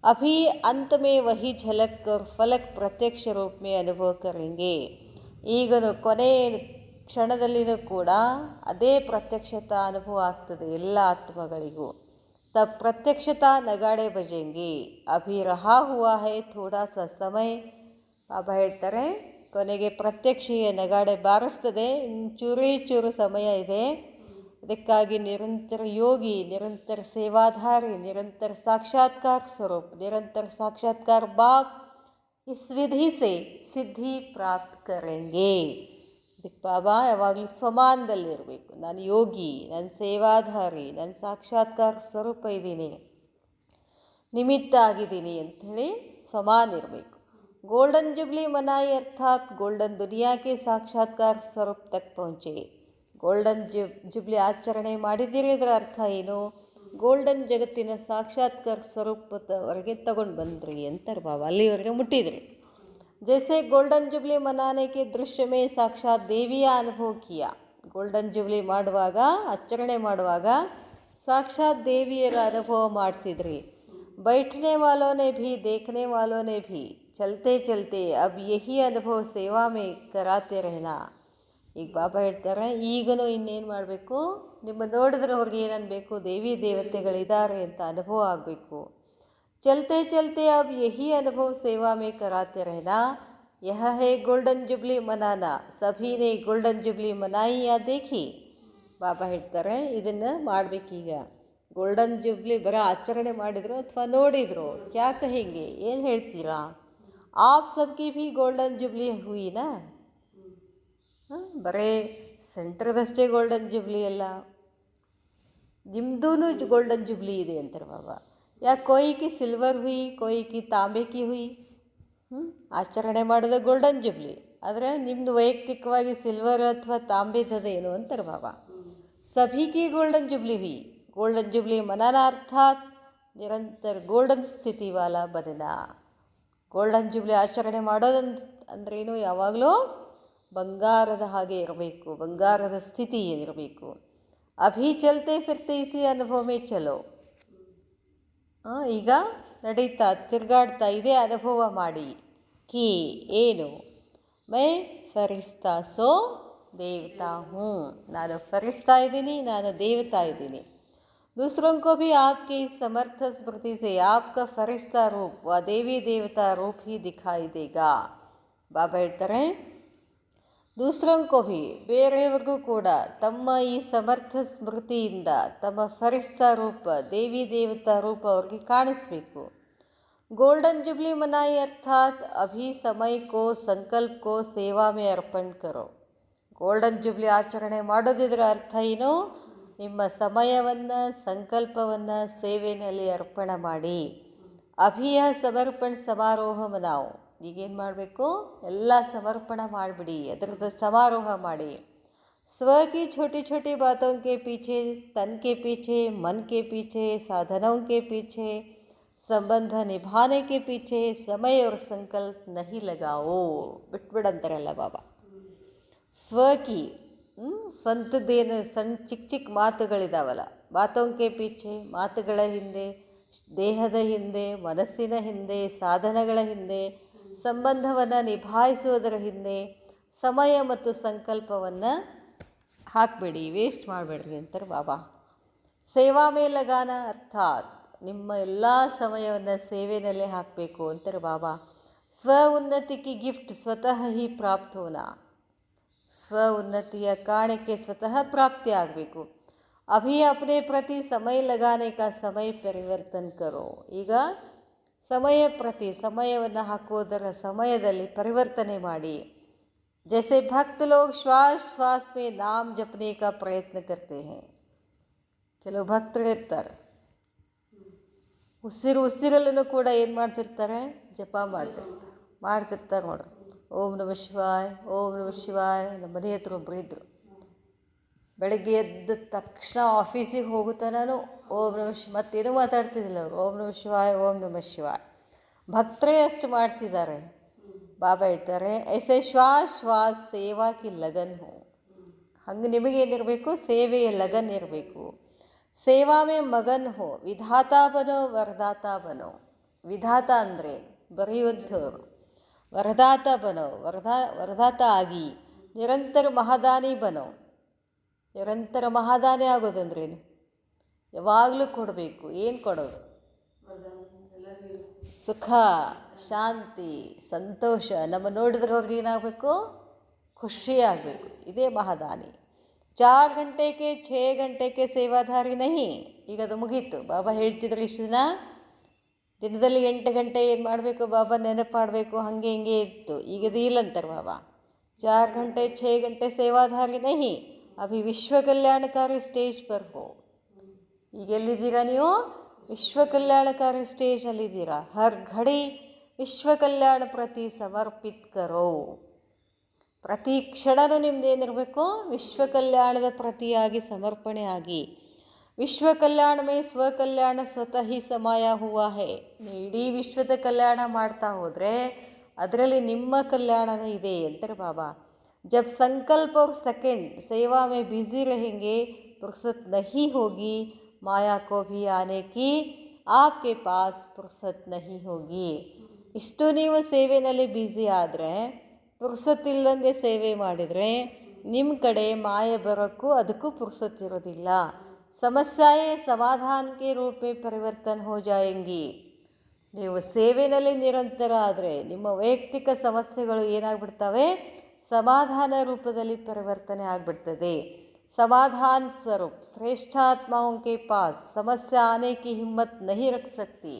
ಅಭಿ अंत में वही झलक और फलक प्रत्यक्ष रूप में अनुभव करेंगे. ಈಗನು ಕೊನೆಯ ಕ್ಷಣದಲ್ಲಿನೂ ಕೂಡ ಅದೇ ಪ್ರತ್ಯಕ್ಷತಾ ಅನುಭವ ಆಗ್ತದೆ ಎಲ್ಲ ಆತ್ಮಗಳಿಗೂ. तब प्रत्यक्षता नगाड़े बजेंगे. अभी रहा हुआ है थोड़ा सा समय. ಬಾಬಾ ಹೇಳ್ತಾರೆ, ಕೊನೆಗೆ ಪ್ರತ್ಯಕ್ಷೆಯ ನಗಾಡೆ ಬಾರಿಸ್ತದೆ, ಇನ್ನು ಚೂರೇ ಚೂರು ಸಮಯ ಇದೆ. ಅದಕ್ಕಾಗಿ ನಿರಂತರ ಯೋಗಿ, ನಿರಂತರ ಸೇವಾಧಾರಿ, ನಿರಂತರ ಸಾಕ್ಷಾತ್ಕಾರ ಸ್ವರೂಪ, ನಿರಂತರ ಸಾಕ್ಷಾತ್ಕಾರ ಬಾಪ್ ಇಸ್ ವಿಧಿ ಸೆ ಸಿದ್ಧಿ ಪ್ರಾಪ್ತ ಕರೆಂಗೆ. ಅದಕ್ಕೆ ಬಾಬಾ ಯಾವಾಗಲೂ ಸ್ವಮಾನದಲ್ಲಿರಬೇಕು. ನಾನು ಯೋಗಿ, ನಾನು ಸೇವಾಧಾರಿ, ನಾನು ಸಾಕ್ಷಾತ್ಕಾರ ಸ್ವರೂಪ ಇದ್ದೀನಿ, ನಿಮಿತ್ತ ಆಗಿದ್ದೀನಿ ಅಂಥೇಳಿ ಸ್ವಮಾನ ಇರಬೇಕು. गोल्डन जुबली मनाई अर्थात गोल्डन दुनिया के साक्षात्कार स्वरूप तक पहुँचे. ಗೋಲ್ಡನ್ ಜುಬ್ಲಿ ಆಚರಣೆ ಮಾಡಿದ್ದೀರಿ, ಇದರ ಅರ್ಥ ಏನು? ಗೋಲ್ಡನ್ ಜಗತ್ತಿನ ಸಾಕ್ಷಾತ್ಕಾರ ಸ್ವರೂಪದವರೆಗೆ ತಗೊಂಡು ಬಂದ್ರಿ ಅಂತಾರೆ ಬಾಬಾ. ಅಲ್ಲಿವರೆಗೆ ಮುಟ್ಟಿದ್ರಿ. ಜೈಸೆ ಗೋಲ್ಡನ್ ಜುಬ್ಲಿ ಮನಾನೆ ಕೆ ದೃಶ್ಯ ಮೇ ಸಾಕ್ಷಾತ್ ದೇವಿಯ ಅನುಭವ ಕಿಯಾ. ಗೋಲ್ಡನ್ ಜುಬ್ಲಿ ಮಾಡುವಾಗ, ಆಚರಣೆ ಮಾಡುವಾಗ ಸಾಕ್ಷಾತ್ ದೇವಿಯರ ಅನುಭವ ಮಾಡಿಸಿದ್ರಿ. बैठने वालों ने भी, देखने वालों ने भी चलते चलते अब यही अनुभव सेवा में कराते रहना. ಈಗ ಬಾಬಾ ಹೇಳ್ತಾರೆ, ಈಗಲೂ ಇನ್ನೇನು ಮಾಡಬೇಕು? ನಿಮ್ಮ ನೋಡಿದ್ರೆ ಅವ್ರಿಗೆ ಏನನ್ಬೇಕು? ದೇವಿ ದೇವತೆಗಳಿದ್ದಾರೆ ಅಂತ ಅನುಭವ ಆಗಬೇಕು. ಚಲ್ತೆ ಚಲ್ತೆ अब यही अनुभव सेवा में कराते रहना. यह है गोल्डन जुबली मनाना. सभी ने गोल्डन जुबली मनाई या देखी. ಬಾಬಾ ಹೇಳ್ತಾರೆ, ಇದನ್ನು ಮಾಡಬೇಕೀಗ. ಗೋಲ್ಡನ್ ಜುಬ್ಲಿ ಬರೋ ಆಚರಣೆ ಮಾಡಿದ್ರು ಅಥವಾ ನೋಡಿದ್ರು? ಯಾಕೆ ಹೀಗೆ? ಏನು ಹೇಳ್ತೀರಾ? ಆಪ್ ಸಬ್ಕಿ ಭೀ ಗೋಲ್ಡನ್ ಜುಬ್ಲಿ ಹುಯಿನಾ? ಬರೇ ಸೆಂಟ್ರದಷ್ಟೇ ಗೋಲ್ಡನ್ ಜುಬ್ಲಿ ಅಲ್ಲ, ನಿಮ್ಮದೂ ಗೋಲ್ಡನ್ ಜುಬ್ಲಿ ಇದೆ ಅಂತಾರೆ ಬಾಬಾ. ಯಾಕೆ? ಕೊಯ್ಕಿ ಸಿಲ್ವರ್ ಹುಯಿ, ಕೊಯ್ಕಿ ತಾಂಬೆಕಿ ಹುಯಿ. ಆಚರಣೆ ಮಾಡೋದು ಗೋಲ್ಡನ್ ಜುಬ್ಲಿ, ಆದರೆ ನಿಮ್ಮದು ವೈಯಕ್ತಿಕವಾಗಿ ಸಿಲ್ವರ್ ಅಥವಾ ತಾಂಬೆದೇನು ಅಂತಾರೆ ಬಾಬಾ. ಸಭಿಕಿ golden jubilee Hui. Golden jubilee ಮನಾನ ಅರ್ಥಾತ್ ನಿರಂತರ ಗೋಲ್ಡನ್ ಸ್ಥಿತಿ ವಾಲ ಬದನ. ಗೋಲ್ಡನ್ ಜುಬ್ಲಿ ಆಚರಣೆ ಮಾಡೋದಂತ ಅಂದ್ರೇನು? ಯಾವಾಗಲೂ ಬಂಗಾರದ ಹಾಗೆ ಇರಬೇಕು, ಬಂಗಾರದ ಸ್ಥಿತಿ ಇರಬೇಕು. ಅಭಿ ಚಲ್ತೆ ಫಿರ್ತೆ ಇಸಿ ಅನುಭವ ಮೇ ಚಲೋ. ಈಗ ನಡೀತಾ ತಿರುಗಾಡ್ತಾ ಇದೇ ಅನುಭವ ಮಾಡಿ. ಕಿ ಏನು? ಮೈ ಫರಿಸ್ತಾ ಸೋ ದೇವತಾ ಹೂँ. ನಾನು ಫರಿಸ್ತಾ ಇದ್ದೀನಿ, ನಾನು ದೇವತಾ ಇದ್ದೀನಿ. दूसरों को भी आपकी इस समर्थ स्मृति से आपका फरिश्ता रूप व देवी देवता रूप ही दिखाई देगा. ಬಾಬಾ ಹೇಳ್ತಾರೆ, ದೂಸರೋಂಕೋ ಭಿ, ಬೇರೆಯವ್ರಿಗೂ ಕೂಡ ತಮ್ಮ ಈ ಸಮರ್ಥ ಸ್ಮೃತಿಯಿಂದ ತಮ್ಮ ಫರಿಸ್ತಾ ರೂಪ, ದೇವಿ ದೇವತಾ ರೂಪ ಅವ್ರಿಗೆ ಕಾಣಿಸ್ಬೇಕು. ಗೋಲ್ಡನ್ ಜುಬ್ಲಿ ಮನಾಯಿ ಅರ್ಥಾತ್ ಅಭಿ ಸಮಯ ಕೋ ಸಂಕಲ್ಪ ಕೋ ಸೇವಾ ಮೇ ಅರ್ಪಣ್ ಕರೋ. ಗೋಲ್ಡನ್ ಜುಬ್ಲಿ ಆಚರಣೆ ಮಾಡೋದಿದ್ರ ಅರ್ಥ ಏನು? ನಿಮ್ಮ ಸಮಯವನ್ನು, ಸಂಕಲ್ಪವನ್ನು ಸೇವೆಯಲ್ಲಿ ಅರ್ಪಣೆ ಮಾಡಿ. ಅಭಿಯ ಸಮರ್ಪಣ ಸಮಾರೋಹ ಮನಾವು. ಈಗೇನು ಮಾಡಬೇಕು? ಎಲ್ಲ ಸಮರ್ಪಣೆ ಮಾಡಿಬಿಡಿ, ಅದರದ್ದು ಸಮಾರೋಹ ಮಾಡಿ. स्व की छोटी छोटी बातों के पीछे, तन के पीछे, मन के पीछे, साधनों के पीछे ಸಂಬಂಧ ನಿಭಾನೆ ಕೆ ಪೀಛೆ ಸಮಯ और ಸಂಕಲ್ಪ नहीं लगाओ. ಬಿಟ್ಬಿಡಂತಾರಲ್ಲ ಬಾಬಾ. ಸ್ವಕಿ ಸ್ವಂತದ್ದೇನು ಚಿಕ್ಕ ಚಿಕ್ಕ ಮಾತುಗಳಿದಾವಲ್ಲ, ಮಾತೋಂಕೆ ಪೀಛೆ, ಮಾತುಗಳ ಹಿಂದೆ, ದೇಹದ ಹಿಂದೆ, ಮನಸ್ಸಿನ ಹಿಂದೆ, ಸಾಧನಗಳ ಹಿಂದೆ, ಸಂಬಂಧವನ್ನು ನಿಭಾಯಿಸುವುದರ ಹಿಂದೆ ಸಮಯ ಮತ್ತು ಸಂಕಲ್ಪವನ್ನು ಹಾಕಬೇಡಿ, ವೇಸ್ಟ್ ಮಾಡಬೇಡ್ರಿ ಅಂತಾರೆ ಬಾಬಾ. ಸೇವಾ ಮೇ ಲಗಾನ ಅರ್ಥಾತ್ ನಿಮ್ಮ ಎಲ್ಲ ಸಮಯವನ್ನು ಸೇವೆಯಲ್ಲೇ ಹಾಕಬೇಕು ಅಂತಾರೆ ಬಾಬಾ. ಸ್ವ ಉನ್ನತಿಗೆ ಗಿಫ್ಟ್ ಸ್ವತಃ ಹಿ ಪ್ರಾಪ್ತ ಹೋನ, ಸ್ವ ಉನ್ನತಿಯ ಕಾಣಿಕೆ ಸ್ವತಃ ಪ್ರಾಪ್ತಿ ಆಗಬೇಕು. ಅಭಿ ಅಪ್ನೆ ಪ್ರತಿ ಸಮಯ ಲಗಾನೆ ಕಾ ಸಮಯ ಪರಿವರ್ತನ್ ಕರೋ. ಈಗ ಸಮಯವನ್ನು ಹಾಕುವುದರ ಸಮಯದಲ್ಲಿ ಪರಿವರ್ತನೆ ಮಾಡಿ. जैसे भक्त लोग श्वास श्वास में नाम जपने का प्रयत्न करते हैं. ಕೆಲವು ಭಕ್ತರು ಇರ್ತಾರೆ, ಉಸಿರಲ್ಲೂ ಕೂಡ ಏನು ಮಾಡ್ತಿರ್ತಾರೆ, ಜಪ ಮಾಡ್ತಿರ್ತಾರೆ ನೋಡ್ರಿ. ಓಂ ನಮಃ ಶಿವಾಯ, ಓಂ ನಮಃ ಶಿವಾಯ. ನಮ್ಮ ಮನೆ ಹತ್ರ ಒಬ್ಬರು ಇದ್ದರು, ಬೆಳಗ್ಗೆ ಎದ್ದ ತಕ್ಷಣ ಆಫೀಸಿಗೆ ಹೋಗುತ್ತಾ ನಾನು ಓಂ ನಮಃ ಮತ್ತೇನು ಮಾತಾಡ್ತಿದ್ದಿಲ್ಲ ಅವರು. ಓಂ ನಮಃ ಶಿವಾಯ, ಓಂ ನಮಃ ಶಿವಾಯ. ಭಕ್ತರೇ ಅಷ್ಟು ಮಾಡ್ತಿದ್ದಾರೆ. ಬಾಬಾ ಹೇಳ್ತಾರೆ, ಐಸೆ ಶ್ವಾಸ್ ಶ್ವಾಸ್ ಸೇವಾ ಕಿ ಲಗನ್ ಹೋ. ಹಂಗೆ ನಿಮಗೇನಿರಬೇಕು, ಸೇವೆಯ ಲಗನ್ ಇರಬೇಕು. ಸೇವಾ ಮೇ ಮಗನ್ ಹೋ, ವಿಧಾತಾ ಬನೋ ವರದಾತ ಬನೋ. ವಿಧಾತ ಅಂದರೆ ಬರೆಯುವಂಥವ್ರು, ವರದಾತ ಬನೋ, ವರದಾತ ಆಗಿ. ನಿರಂತರ ಮಹಾದಾನಿ ಬನೋ. ನಿರಂತರ ಮಹಾದಾನಿ ಆಗೋದಂದ್ರೇನು? ಯಾವಾಗಲೂ ಕೊಡಬೇಕು. ಏನು ಕೊಡೋದು? ಸುಖ, ಶಾಂತಿ, ಸಂತೋಷ. ನಮ್ಮ ನೋಡಿದ್ರವ್ರಿಗೆ ಏನಾಗಬೇಕು? ಖುಷಿ ಆಗಬೇಕು. ಇದೇ ಮಹಾದಾನಿ. 4 ಗಂಟೆಗೆ 6 ಗಂಟೆಗೆ ಸೇವಾಧಾರಿ ನಹಿ. ಈಗ ಅದು ಮುಗೀತು. ಬಾಬಾ ಹೇಳ್ತಿದ್ರು ಇಷ್ಟು ದಿನದಲ್ಲಿ 8 ಗಂಟೆ ಏನು ಮಾಡಬೇಕು, ಬಾಬಾ ನೆನಪು ಮಾಡಬೇಕು, ಹಾಗೆ ಹಿಂಗೆ ಇತ್ತು. ಈಗ ಅದು ಇಲ್ಲ ಅಂತಾರೆ ಬಾಬಾ. 4 ಗಂಟೆ 6 ಗಂಟೆ ಸೇವಾಧಾರಿ ನಹಿ, ಅಭಿ ವಿಶ್ವ ಕಲ್ಯಾಣಕಾರಿ ಸ್ಟೇಜ್ ಪರ್ ಹೋ. ಈಗ ಎಲ್ಲಿದ್ದೀರಾ ನೀವು? ವಿಶ್ವ ಕಲ್ಯಾಣಕಾರಿ ಸ್ಟೇಜಲ್ಲಿದ್ದೀರಾ. ಹರ್ ಘಡಿ ವಿಶ್ವ ಕಲ್ಯಾಣ ಪ್ರತಿ ಸಮರ್ಪಿತ್ ಕರೋ. ಪ್ರತಿ ಕ್ಷಣನೂ ನಿಮ್ದೇನಿರಬೇಕು? ವಿಶ್ವ ಕಲ್ಯಾಣದ ಪ್ರತಿಯಾಗಿ ಸಮರ್ಪಣೆ ಆಗಿ. ವಿಶ್ವ ಕಲ್ಯಾಣ ಮೇ ಸ್ವ ಕಲ್ಯಾಣ ಸ್ವತಃ ಹಿ ಸಮಾಯ ಹುವಾ ಹೇ. ಇಡೀ ವಿಶ್ವದ ಕಲ್ಯಾಣ ಮಾಡ್ತಾ ಹೋದರೆ ಅದರಲ್ಲಿ ನಿಮ್ಮ ಕಲ್ಯಾಣನೂ ಇದೆ ಅಂತಾರೆ ಬಾಬಾ. जब संकल्प और सेकंड सेवा में बिजी रहेंगे, फुर्सत नहीं होगी. माया को भी आने की आपके पास फुर्सत नहीं होगी. ಇಷ್ಟು ನೀವು ಸೇವೆಯಲ್ಲಿ ಬ್ಯುಸಿ ಆದರೆ, ಪುರ್ಸತ್ತಿಲ್ಲದಂಗೆ ಸೇವೆ ಮಾಡಿದರೆ ನಿಮ್ಮ ಕಡೆ ಮಾಯೆ ಬರೋಕ್ಕೂ ಅದಕ್ಕೂ ಪುರ್ಸತ್ತಿರೋದಿಲ್ಲ. ಸಮಸ್ಯೆ ಸಮಾಧಾನಕ್ಕೆ ರೂಪ ಪರಿವರ್ತನೆ ಹೋ ಜಾಯಂಗಿ. ನೀವು ಸೇವೆಯಲ್ಲಿ ನಿರಂತರ ಆದರೆ ನಿಮ್ಮ ವೈಯಕ್ತಿಕ ಸಮಸ್ಯೆಗಳು ಏನಾಗ್ಬಿಡ್ತವೆ? ಸಮಾಧಾನ ರೂಪದಲ್ಲಿ ಪರಿವರ್ತನೆ ಆಗಿಬಿಡ್ತದೆ. समाधान स्वरूप श्रेष्ठ आत्माओं के पास समस्या आने की हिम्मत नहीं रख सकती.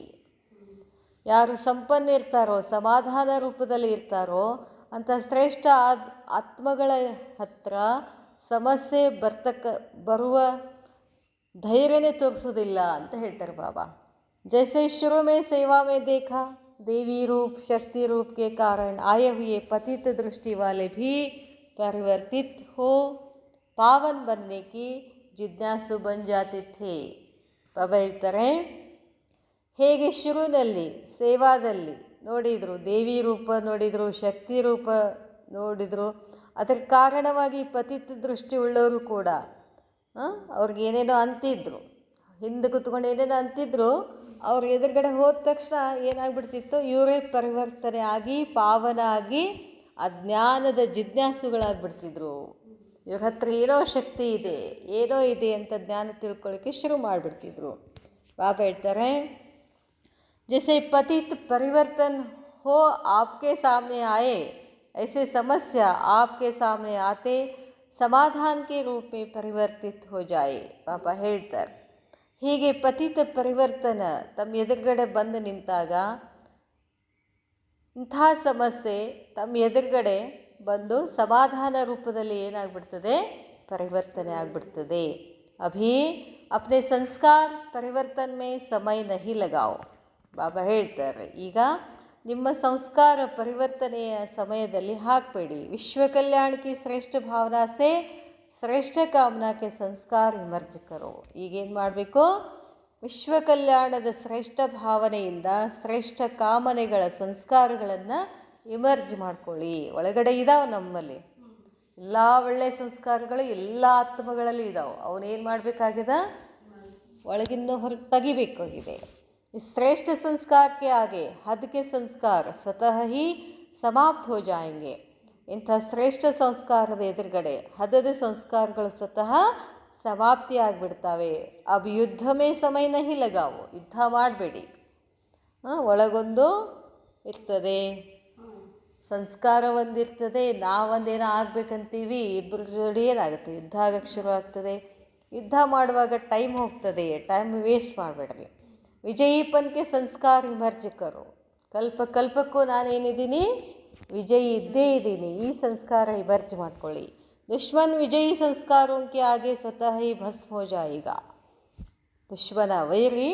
ಯಾರು ಸಂಪನ್ನ ಇರ್ತಾರೋ, ಸಮಾಧಾನ ರೂಪದಲ್ಲಿ ಇರ್ತಾರೋ ಅಂಥ ಶ್ರೇಷ್ಠ ಆತ್ಮಗಳ ಹತ್ರ ಸಮಸ್ಯೆ ಬರುವ ಧೈರ್ಯನೇ ತೋರಿಸೋದಿಲ್ಲ ಅಂತ ಹೇಳ್ತಾರೆ ಬಾಬಾ. जैसे शुरू में सेवा में देखा, देवी रूप शक्ति रूप के कारण आए हुए पतित दृष्टि वाले भी परिवर्तित हो पावन बनने की जिज्ञासु बन जाते थे. ಬಾಬಾ ಹೇಳ್ತಾರೆ, ಹೇಗೆ ಶುರುವಿನಲ್ಲಿ ಸೇವಾದಲ್ಲಿ ನೋಡಿದರು, ದೇವಿ ರೂಪ ನೋಡಿದರು, ಶಕ್ತಿ ರೂಪ ನೋಡಿದರು, ಅದರ ಕಾರಣವಾಗಿ ಪತಿತ ದೃಷ್ಟಿ ಉಳ್ಳವರು ಕೂಡ ಅವ್ರಿಗೇನೇನೋ ಅಂತಿದ್ರು, ಹಿಂದೆ ಕೂತ್ಕೊಂಡು ಏನೇನೋ ಅಂತಿದ್ರು, ಅವ್ರ ಎದುರುಗಡೆ ಹೋದ ತಕ್ಷಣ ಏನಾಗ್ಬಿಡ್ತಿತ್ತು? ಇವರೇ ಪರಿವರ್ತನೆ ಆಗಿ ಪಾವನ ಆಗಿ ಅಜ್ಞಾನದ ಜಿಜ್ಞಾಸುಗಳಾಗ್ಬಿಡ್ತಿದ್ರು. ಇವ್ರ ಹತ್ರ ಏನೋ ಶಕ್ತಿ ಇದೆ, ಏನೋ ಇದೆ ಅಂತ ಜ್ಞಾನ ತಿಳ್ಕೊಳ್ಳೋಕ್ಕೆ ಶುರು ಮಾಡಿಬಿಡ್ತಿದ್ರು. ಬಾಬಾ ಹೇಳ್ತಾರೆ, जैसे पतित परिवर्तन हो आपके सामने आए, ऐसे समस्या आपके सामने आते समाधान के रूप में परिवर्तित हो जाए. ಬಾಬಾ ಹೇಳ್ತಾರೆ, ಹೀಗೆ ಪತಿತ ಪರಿವರ್ತನ ತಮ್ಮ ಎದುರುಗಡೆ ಬಂದು ನಿಂತಾಗ ಇಂಥ ಸಮಸ್ಯೆ ತಮ್ಮ ಎದುರುಗಡೆ ಬಂದು ಸಮಾಧಾನ ರೂಪದಲ್ಲಿ ಏನಾಗ್ಬಿಡ್ತದೆ? ಪರಿವರ್ತನೆ ಆಗಿಬಿಡ್ತದೆ. ಅಭಿ ಅಪ್ನೆ ಸಂಸ್ಕಾರ ಪರಿವರ್ತನ ಮೇ ಸಮಯ ನಹಿ ಲಗಾओ. ಬಾಬಾ ಹೇಳ್ತಾರೆ, ಈಗ ನಿಮ್ಮ ಸಂಸ್ಕಾರ ಪರಿವರ್ತನೆಯ ಸಮಯದಲ್ಲಿ ಹಾಕಬೇಡಿ. ವಿಶ್ವ ಕಲ್ಯಾಣಕ್ಕೆ ಶ್ರೇಷ್ಠ ಭಾವನಾ ಸೇ ಶ್ರೇಷ್ಠ ಕಾಮನಾಕ್ಕೆ ಸಂಸ್ಕಾರ ಇಮರ್ಜ್ ಕರೋ. ಈಗೇನು ಮಾಡಬೇಕು? ವಿಶ್ವ ಕಲ್ಯಾಣದ ಶ್ರೇಷ್ಠ ಭಾವನೆಯಿಂದ ಶ್ರೇಷ್ಠ ಕಾಮನೆಗಳ ಸಂಸ್ಕಾರಗಳನ್ನು ಇಮರ್ಜ್ ಮಾಡ್ಕೊಳ್ಳಿ. ಒಳಗಡೆ ಇದಾವೆ ನಮ್ಮಲ್ಲಿ ಎಲ್ಲ ಒಳ್ಳೆಯ ಸಂಸ್ಕಾರಗಳು ಎಲ್ಲ ಆತ್ಮಗಳಲ್ಲಿ ಇದಾವೆ. ಅವನೇನು ಮಾಡಬೇಕಾಗಿದೆ, ಒಳಗಿಂದ ಹೊರಗೆ ತೆಗಿಬೇಕಾಗಿದೆ. इस श्रेष्ठ संस्कार के आगे हद के संस्कार स्वतः ही समाप्त हो जाएंगे. ಇಂಥ ಶ್ರೇಷ್ಠ ಸಂಸ್ಕಾರದ ಎದುರುಗಡೆ ಹದದ ಸಂಸ್ಕಾರಗಳು ಸ್ವತಃ ಸಮಾಪ್ತಿ ಆಗಿಬಿಡ್ತಾವೆ. ಅಬ್ ಯುದ್ಧ ಮೇ ಸಮಯ ನಹಿ ಲಗಾವು, ಯುದ್ಧ ಮಾಡಬೇಡಿ. ಒಳಗೊಂದು ಇರ್ತದೆ, ಸಂಸ್ಕಾರ ಒಂದಿರ್ತದೆ, ನಾವೊಂದೇನೋ ಆಗ್ಬೇಕಂತೀವಿ, ಇಬ್ಬರ ಜೋಡಿ ಏನಾಗುತ್ತೆ, ಯುದ್ಧ ಆಗಕ್ಕೆ ಶುರು ಆಗ್ತದೆ. ಯುದ್ಧ ಮಾಡುವಾಗ ಟೈಮ್ ಹೋಗ್ತದೆ, ಟೈಮ್ ವೇಸ್ಟ್ ಮಾಡಬೇಡ್ರಿ. ವಿಜಯೀಪನ್ಗೆ ಸಂಸ್ಕಾರ ಇಮರ್ಜ್ ಕರೋ. ಕಲ್ಪಕ್ಕೂ ನಾನೇನಿದ್ದೀನಿ, ವಿಜಯಿ ಇದ್ದೇ ಇದ್ದೀನಿ. ಈ ಸಂಸ್ಕಾರ ಇಮರ್ಜ್ ಮಾಡ್ಕೊಳ್ಳಿ. ದುಶ್ಮನ್ ವಿಜಯಿ ಸಂಸ್ಕಾರೋಂಕೆ ಆಗೆ ಸ್ವತಃ ಹಿ ಭಸ್ಮ ಹೋ ಜಾಯೇಗಾ. ದುಶ್ಮನ ವೈರಿ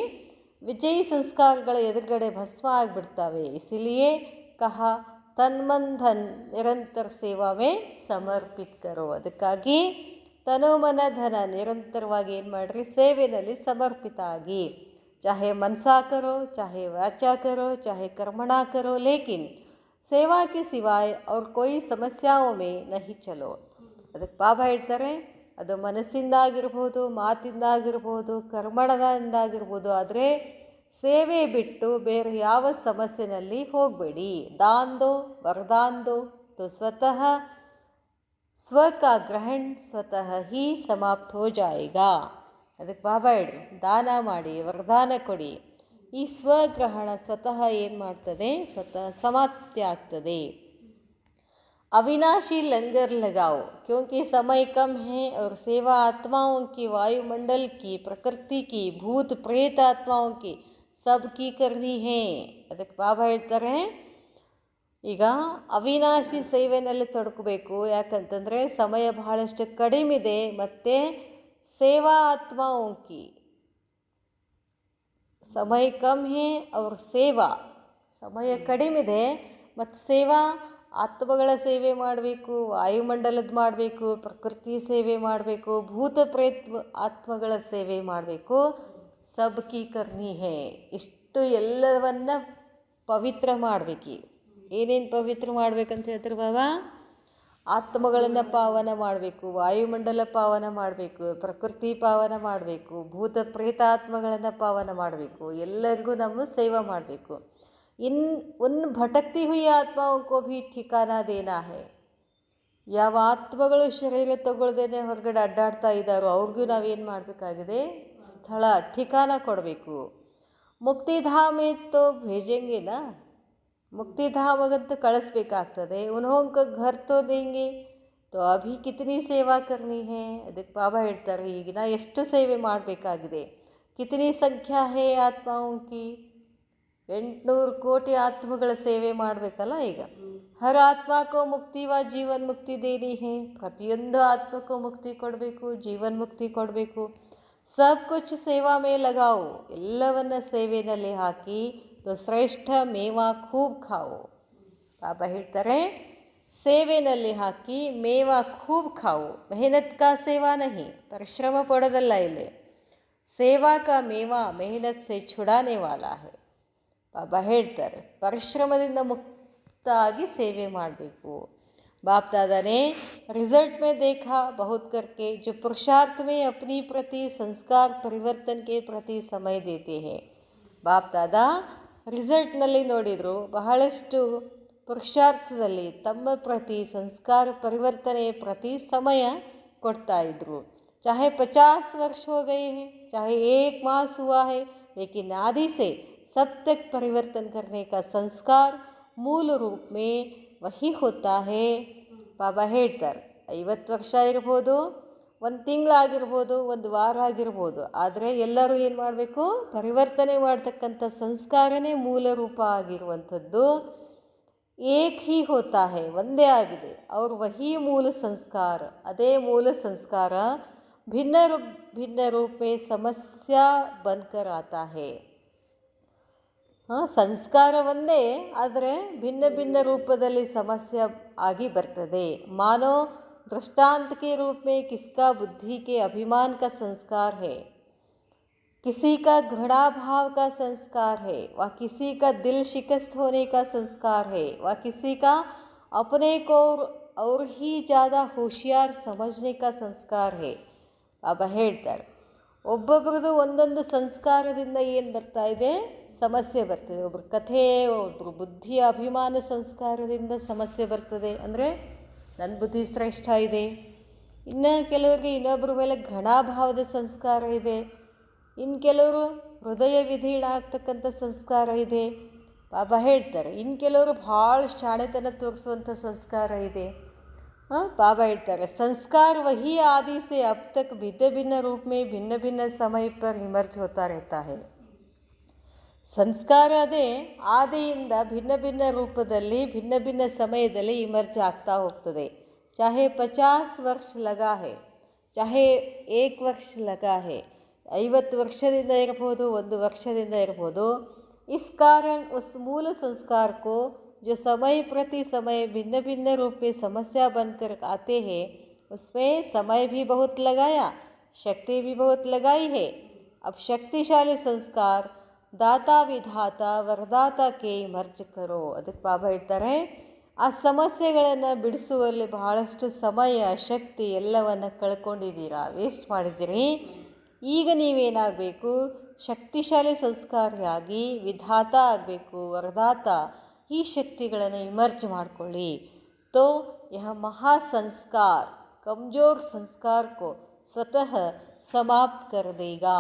ವಿಜಯಿ ಸಂಸ್ಕಾರಗಳ ಎದುರುಗಡೆ ಭಸ್ಮ ಆಗಿಬಿಡ್ತಾವೆ. ಇಸಿಲಿಯೇ ಕಹ ತನ್ಮನ್ ಧನ್ ನಿರಂತರ ಸೇವಾವೇ ಸಮರ್ಪಿತ್ ಕರೋ. ಅದಕ್ಕಾಗಿ ತನೋಮನ ಧನ ನಿರಂತರವಾಗಿ ಏನು ಮಾಡಿರಿ, ಸೇವೆಯಲ್ಲಿ ಸಮರ್ಪಿತ ಆಗಿ. चाहे मनसा करो, चाहे वाचा करो, चाहे कर्मणा करो, लेकिन सेवा के सिवाय और कोई समस्याओं में नहीं चलो. ಅದಕ್ಕೆ ಬಾಬಾ ಹೇಳ್ತಾರೆ, ಅದು ಮನಸ್ಸಿಂದ ಆಗಿರ್ಬೋದು, ಮಾತಿಂದ ಆಗಿರ್ಬೋದು, ಕರ್ಮಣದಿಂದ ಆಗಿರ್ಬೋದು, ಆದರೆ ಸೇವೆ ಬಿಟ್ಟು ಬೇರೆ ಯಾವ ಸಮಸ್ಯೆನಲ್ಲಿ ಹೋಗಬೇಡಿ. दान दो वरदान दो तो स्वतः स्व का ग्रहण स्वतः ही समाप्त हो जाएगा. ಅದಕ್ಕೆ ಬಾಬಾ ಹೇಳ್ರಿ, ದಾನ ಮಾಡಿ, ವರದಾನ ಕೊಡಿ. ಈ ಸ್ವಗ್ರಹಣ ಸ್ವತಃ ಏನು ಮಾಡ್ತದೆ, ಸ್ವತಃ ಸಮಾಪ್ತಿ ಆಗ್ತದೆ. ಅವಿನಾಶಿ ಲಂಗರ್ ಲಗಾओ क्योंकि समय कम है और सेवा आत्माओं की, वायुमंडल की, प्रकृति की, भूत प्रेत आत्माओं की सबकी करनी है. ಅದಕ್ಕೆ ಬಾಬಾ ಹೇಳ್ತಾರೆ, ಈಗ ಅವಿನಾಶಿ ಸೇವೆಯಲ್ಲಿ ತೊಡಕಬೇಕು. ಯಾಕಂತಂದರೆ ಸಮಯ ಬಹಳಷ್ಟು ಕಡಿಮೆ ಇದೆ, ಮತ್ತು सेवा आत्माओं की समय कम है और ಸೇವಾ ಸಮಯ ಕಡಿಮೆ ಇದೆ, ಮತ್ತು ಸೇವಾ ಆತ್ಮಗಳ ಸೇವೆ ಮಾಡಬೇಕು, ವಾಯುಮಂಡಲದ ಮಾಡಬೇಕು, ಪ್ರಕೃತಿ ಸೇವೆ ಮಾಡಬೇಕು, ಭೂತ ಪ್ರೇತ ಆತ್ಮಗಳ ಸೇವೆ ಮಾಡಬೇಕು. ಸಬ್ಕಿ ಕರ್ನಿ ಹೇ. ಇಷ್ಟು ಎಲ್ಲವನ್ನ ಪವಿತ್ರ ಮಾಡಬೇಕು. ಏನೇನು ಪವಿತ್ರ ಮಾಡ್ಬೇಕಂತ ಹೇಳ್ತಾರೆ ಬಾಬಾ, ಆತ್ಮಗಳನ್ನು ಪಾವನ ಮಾಡಬೇಕು, ವಾಯುಮಂಡಲ ಪಾವನ ಮಾಡಬೇಕು, ಪ್ರಕೃತಿ ಪಾವನ ಮಾಡಬೇಕು, ಭೂತ ಪ್ರೇತಾತ್ಮಗಳನ್ನು ಪಾವನ ಮಾಡಬೇಕು, ಎಲ್ಲರಿಗೂ ನಾವು ಸೇವೆ ಮಾಡಬೇಕು. उन भटकती हुई आत्माओं को भी ठिकाना देना है. ಯಾವ ಆತ್ಮಗಳು ಶರೀರ ತಗೊಳ್ದೇನೆ ಹೊರಗಡೆ ಅಡ್ಡಾಡ್ತಾ ಇದ್ದಾರೋ ಅವ್ರಿಗೂ ನಾವೇನು ಮಾಡಬೇಕಾಗಿದೆ, ಸ್ಥಳ ठिकाना ಕೊಡಬೇಕು. ಮುಕ್ತಿಧಾಮ ತೋ ಭೇಜೆಂಗೆನಾ, ಮುಕ್ತಿಧಾಮಗಂತೂ ಕಳಿಸ್ಬೇಕಾಗ್ತದೆ. ಉನ್ಹೋಂಕ ಘರ್ ತೋ ದೇಂಗೆ ತೋ ಅಭಿ ಕಿತನಿ ಸೇವಾ ಕರ್ನಿ ಹೇ. ಅದಕ್ಕೆ ಬಾಬಾ ಹೇಳ್ತಾರೆ, ಈಗಿನ ಎಷ್ಟು ಸೇವೆ ಮಾಡಬೇಕಾಗಿದೆ. ಕಿತನಿ ಸಂಖ್ಯಾ ಹೇ ಆತ್ಮಾओं की, 800 ಕೋಟಿ ಆತ್ಮಗಳ ಸೇವೆ ಮಾಡಬೇಕಲ್ಲ. ಈಗ ಹರ ಆತ್ಮಕ್ಕೂ ಮುಕ್ತಿ ವ ಜೀವನ್ ಮುಕ್ತಿ ದೇನಿ ಹೇ. ಪ್ರತಿಯೊಂದು ಆತ್ಮಕ್ಕೂ ಮುಕ್ತಿ ಕೊಡಬೇಕು, ಜೀವನ್ ಮುಕ್ತಿ ಕೊಡಬೇಕು. ಸಬ್ ಕುಚ್ ಸೇವಾ ಮೇ ಲಗಾವು, ಎಲ್ಲವನ್ನ ಸೇವೆಯಲ್ಲಿ ಹಾಕಿ. तो ಶ್ರೇಷ್ಠ ಮೇವಾ ಖೂಬ್ ಖಾವು. ಬಾಬಾ ಹೇಳ್ತಾರೆ, ಸೇವೆನಲ್ಲಿ ಹಾಕಿ ಮೇವಾ ಖೂಬ್ ಖಾವು. ಮೆಹನತ್ ಕಾ ಸೇವಾ ನಹಿ, ಪರಿಶ್ರಮ ಪಡೋದಲ್ಲ ಇಲ್ಲಿ. ಸೇವಾ ಕಾ ಮೇವಾ ಮೆಹನತ್ ಸೆ छुड़ाने वाला है. ಬಾಬಾ ಹೇಳ್ತಾರೆ, ಪರಿಶ್ರಮದಿಂದ ಮುಕ್ತಾಗಿ ಸೇವೆ ಮಾಡಬೇಕು. बाप दादा ने रिजल्ट में देखा बहुत करके, जो पुरुषार्थ में अपनी प्रति संस्कार परिवर्तन के प्रति समय देते हैं. ಬಾಪ್ ದಾದಾ ರಿಸಲ್ಟ್ನಲ್ಲಿ ನೋಡಿದರು, ಬಹಳಷ್ಟು ಪುರುಷಾರ್ಥದಲ್ಲಿ ತಮ್ಮ ಪ್ರತಿ ಸಂಸ್ಕಾರ ಪರಿವರ್ತನೆಯ ಪ್ರತಿ ಸಮಯ ಕೊಡ್ತಾ ಇದ್ರು. चाहे 50 वर्ष हो गए हैं, चाहे 1 मास हुआ है, लेकिन आदि से सब तक परिवर्तन करने का संस्कार मूल रूप में वही होता है. ಬಾಬಾ ಹೇಳ್ತಾರೆ, 50 ವರ್ಷ ಇರ್ಬೋದು, 1 ತಿಂಗಳಾಗಿರ್ಬೋದು, 1 ವಾರ ಆಗಿರ್ಬೋದು, ಆದರೆ ಎಲ್ಲರೂ ಏನು ಮಾಡಬೇಕು, ಪರಿವರ್ತನೆ ಮಾಡ್ತಕ್ಕಂಥ ಸಂಸ್ಕಾರನೇ ಮೂಲ ರೂಪ ಆಗಿರುವಂಥದ್ದು. ಏಕ್ ಹಿ ಹೋತಾ ಹೈ, ಒಂದೇ ಆಗಿದೆ. ಅವ್ರ ವಹಿ ಮೂಲ ಸಂಸ್ಕಾರ, ಅದೇ ಮೂಲ ಸಂಸ್ಕಾರ ಭಿನ್ನ ರೂಪ ಮೇ ಸಮಸ್ಯಾ ಬನ್ಕರ್ ಆತಾ ಹೈ. ಸಂಸ್ಕಾರ ಒಂದೇ, ಆದರೆ ಭಿನ್ನ ಭಿನ್ನ ರೂಪದಲ್ಲಿ ಸಮಸ್ಯೆ ಆಗಿ ಬರ್ತದೆ. ಮಾನೋ दृष्टांत के रूप में किसका बुद्धि के अभिमान का संस्कार है. किसी का घृणा भाव का संस्कार है, वह किसी का दिल शिकस्त होने का संस्कार है, वह किसी का अपने को और ही ज़्यादा होशियार समझने का संस्कार है. ಬಾಬಾ ಹೇಳ್ತಾರೆ, ಒಬ್ಬೊಬ್ರದ್ದು ಒಂದೊಂದು ಸಂಸ್ಕಾರದಿಂದ ಏನು ಬರ್ತಾ ಇದೆ, ಸಮಸ್ಯೆ ಬರ್ತದೆ. ಒಬ್ರ ಕಥೆ, ಒಬ್ಬರು ಬುದ್ಧಿ ಅಭಿಮಾನ ಸಂಸ್ಕಾರದಿಂದ ಸಮಸ್ಯೆ ಬರ್ತದೆ. ಅಂದರೆ ನನ್ನ ಬುದ್ಧಿ ಶ್ರೇಷ್ಠ ಇದೆ. ಇನ್ನು ಕೆಲವರಿಗೆ ಇನ್ನೊಬ್ಬರ ಮೇಲೆ ಘೃಣಾಭಾವದ ಸಂಸ್ಕಾರ ಇದೆ. ಇನ್ನು ಕೆಲವರು ಹೃದಯ ವಿಧೀಣ ಆಗ್ತಕ್ಕಂಥ ಸಂಸ್ಕಾರ ಇದೆ. ಬಾಬಾ ಹೇಳ್ತಾರೆ, ಇನ್ನು ಕೆಲವರು ಭಾಳ ಶಾಣೆತನ ತೋರಿಸುವಂಥ ಸಂಸ್ಕಾರ ಇದೆ. बाबा ಹೇಳ್ತಾರೆ, संस्कार वही आदि से अब तक भिन्न भिन्न रूप में भिन्न भिन्न समय पर इमर्ज होता रहता है. ಸಂಸ್ಕಾರ ಅದೇ ಆದಿಯಿಂದ ಭಿನ್ನ ಭಿನ್ನ ರೂಪದಲ್ಲಿ ಭಿನ್ನ ಭಿನ್ನ ಸಮಯದಲ್ಲಿ ಇಮರ್ಜ್ ಆಗ್ತಾ ಹೋಗ್ತದೆ. ಚಾಹೆ 50 ವರ್ಷ ಲಗಾ ಹೇ, ಚಾಹೆ 1 ವರ್ಷ ಲಗಾ ಹೇ, 50 ವರ್ಷದಿಂದ ಇರ್ಬೋದು, 1 ವರ್ಷದಿಂದ ಇರ್ಬೋದು. ಇಸ್ ಕಾರಣ ಉಸ್ ಮೂಲ ಸಂಸ್ಕಾರ ಕೋ जो समय प्रति समय भिन्न भिन्न रूप में समस्या बनकर आते हैं, उसमें समय भी बहुत लगाया, शक्ति भी बहुत लगाई है. अब शक्तिशाली संस्कार दाता विधाता वरदाता के मर्ज करो. ಅದಕ್ಕೆ ಬಾಬಾ ಹೇಳ್ತಾರೆ, ಆ ಸಮಸ್ಯೆಗಳನ್ನು ಬಿಡಿಸುವಲ್ಲಿ ಬಹಳಷ್ಟು ಸಮಯ ಶಕ್ತಿ ಎಲ್ಲವನ್ನು ಕಳ್ಕೊಂಡಿದ್ದೀರಾ, ವೇಸ್ಟ್ ಮಾಡಿದ್ದೀರಿ. ಈಗ ನೀವೇನಾಗಬೇಕು, ಶಕ್ತಿಶಾಲಿ ಸಂಸ್ಕಾರಿಯಾಗಿ ವಿಧಾತ ಆಗಬೇಕು, ವರದಾತ. ಈ ಶಕ್ತಿಗಳನ್ನು ಇಮರ್ಜ್ ಮಾಡಿಕೊಳ್ಳಿ. तो यह महासंस्कार कमजोर संस्कार को स्वतः समाप्त कर देगा.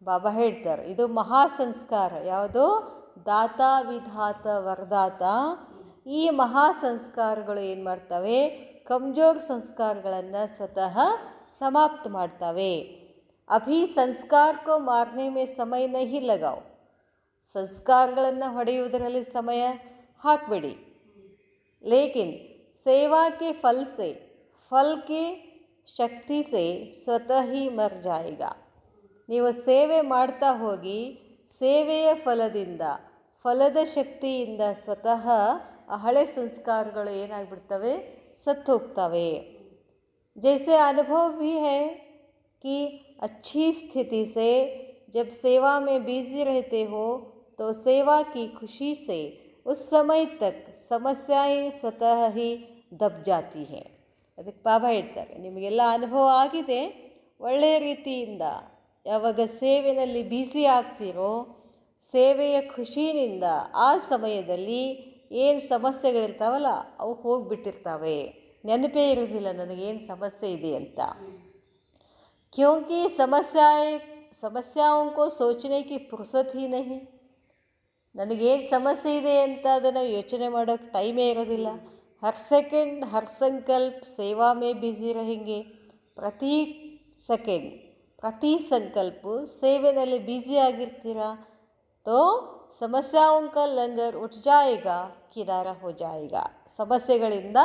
ಬಾಬಾ ಹೇಳ್ತಾರೆ, ಇದು ಮಹಾಸಂಸ್ಕಾರ. ಯಾವುದು? ದಾತ ವಿಧಾತ ವರದಾತ. ಈ ಮಹಾಸಂಸ್ಕಾರಗಳು ಏನು ಮಾಡ್ತವೆ, ಕಮ್ಜೋರ್ ಸಂಸ್ಕಾರಗಳನ್ನು ಸ್ವತಃ ಸಮಾಪ್ತ ಮಾಡ್ತವೆ. ಅಭಿ ಸಂಸ್ಕಾರ ಕೋ ಮಾರ್ನೆ ಮೇ ಸಮಯ ನಹಿ ಲಗಾओ. ಸಂಸ್ಕಾರಗಳನ್ನು ಹೊಡೆಯುವುದರಲ್ಲಿ ಸಮಯ ಹಾಕಬೇಡಿ. ಲೇಕಿನ್ ಸೇವಾ ಕೆ ಫಲ್ ಸೆ ಫಲ್ ಕೆ ಶಕ್ತಿ ಸೆ ಸ್ವತಃ ಹಿ ಮರ್ ಜಾಯೇಗಾ. ನೀವು ಸೇವೆ ಮಾಡ್ತಾ ಹೋಗಿ, ಸೇವೆಯ ಫಲದಿಂದ, ಫಲದ ಶಕ್ತಿಯಿಂದ ಸ್ವತಃ ಆ ಹಳೆ ಸಂಸ್ಕಾರಗಳು ಏನಾಗ್ಬಿಡ್ತವೆ, ಸತ್ತು ಹೋಗ್ತವೆ. ಜೈಸೆ ಅನುಭವ भी है कि अच्छी स्थिति से जब सेवा में बिजी रहते हो तो सेवा की खुशी से उस समय तक समस्याएं स्वतः ही दब जाती हैं. ಅದಕ್ಕೆ ಬಾಬಾ ಹೇಳ್ತಾರೆ, ನಿಮಗೆಲ್ಲ ಅನುಭವ ಆಗಿದೆ. ಒಳ್ಳೆಯ ರೀತಿಯಿಂದ ಯಾವಾಗ ಸೇವೆಯಲ್ಲಿ ಬ್ಯುಸಿ ಆಗ್ತೀರೋ, ಸೇವೆಯ ಖುಷಿಯಿಂದ ಆ ಸಮಯದಲ್ಲಿ ಏನು ಸಮಸ್ಯೆಗಳಿರ್ತಾವಲ್ಲ ಅವು ಹೋಗಿಬಿಟ್ಟಿರ್ತವೆ. ನೆನಪೇ ಇರೋದಿಲ್ಲ ನನಗೇನು ಸಮಸ್ಯೆ ಇದೆ ಅಂತ. क्योंकि समस्याओं को सोचने की फुर्सत ही नहीं. ನನಗೇನು ಸಮಸ್ಯೆ ಇದೆ ಅಂತ ಅದನ್ನು ಯೋಚನೆ ಮಾಡೋಕ್ಕೆ ಟೈಮೇ ಇರೋದಿಲ್ಲ. ಹರ್ ಸೆಕೆಂಡ್ ಹರ್ ಸಂಕಲ್ಪ ಸೇವಾ ಮೇ ಬ್ಯುಸಿ रहेंगे. ಪ್ರತಿ ಸೆಕೆಂಡ್ ಪ್ರತಿ ಸಂಕಲ್ಪ ಸೇವೆಯಲ್ಲಿ ಬ್ಯುಸಿ ಆಗಿರ್ತೀರಾ. तो समस्याओं का लंगर उठ जाएगा, किनारा हो जाएगा. ಸಮಸ್ಯೆಗಳಿಂದ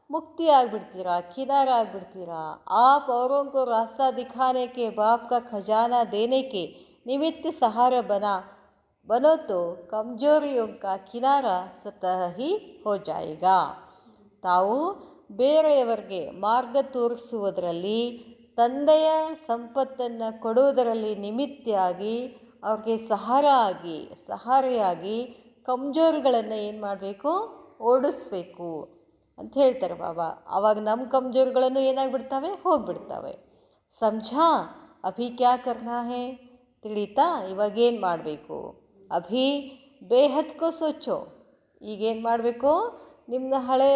मुक्ति ಆಗಿಬಿಡ್ತೀರಾ, किनारा ಆಗಿಬಿಡ್ತೀರಾ. आप औरों को रास्ता दिखाने के बाप का खजाना देने के निमित्त सहारा बनो तो कमजोरियों का किनारा स्वतः ही हो जाएगा. ತಾವು ಬೇರೆಯವರಿಗೆ ಮಾರ್ಗ ತೋರಿಸುವುದರಲ್ಲಿ, ತಂದೆಯ ಸಂಪತ್ತನ್ನು ಕೊಡುವುದರಲ್ಲಿ ನಿಮಿತ್ತಾಗಿ, ಅವ್ರಿಗೆ ಸಹಾರೆಯಾಗಿ ಕಮ್ಜೋರ್ಗಳನ್ನು ಏನು ಮಾಡಬೇಕು, ಓಡಿಸ್ಬೇಕು ಅಂತ ಹೇಳ್ತಾರೆ ಬಾಬಾ. ಆವಾಗ ನಮ್ಮ ಕಮ್ಜೋರ್ಗಳನ್ನು ಏನಾಗ್ಬಿಡ್ತವೆ, ಹೋಗ್ಬಿಡ್ತವೆ. ಸಮझा ಅಭಿ ಕ್ಯಾ ಕರ್ನಾ ಹೇ, ತಿಳಿತಾ ಇವಾಗೇನು ಮಾಡಬೇಕು. ಅಭಿ ಬೇಹದ್ ಕೋ ಸೋಚೋ, ಈಗೇನು ಮಾಡಬೇಕು, ನಿಮ್ಮ ಹಳೆ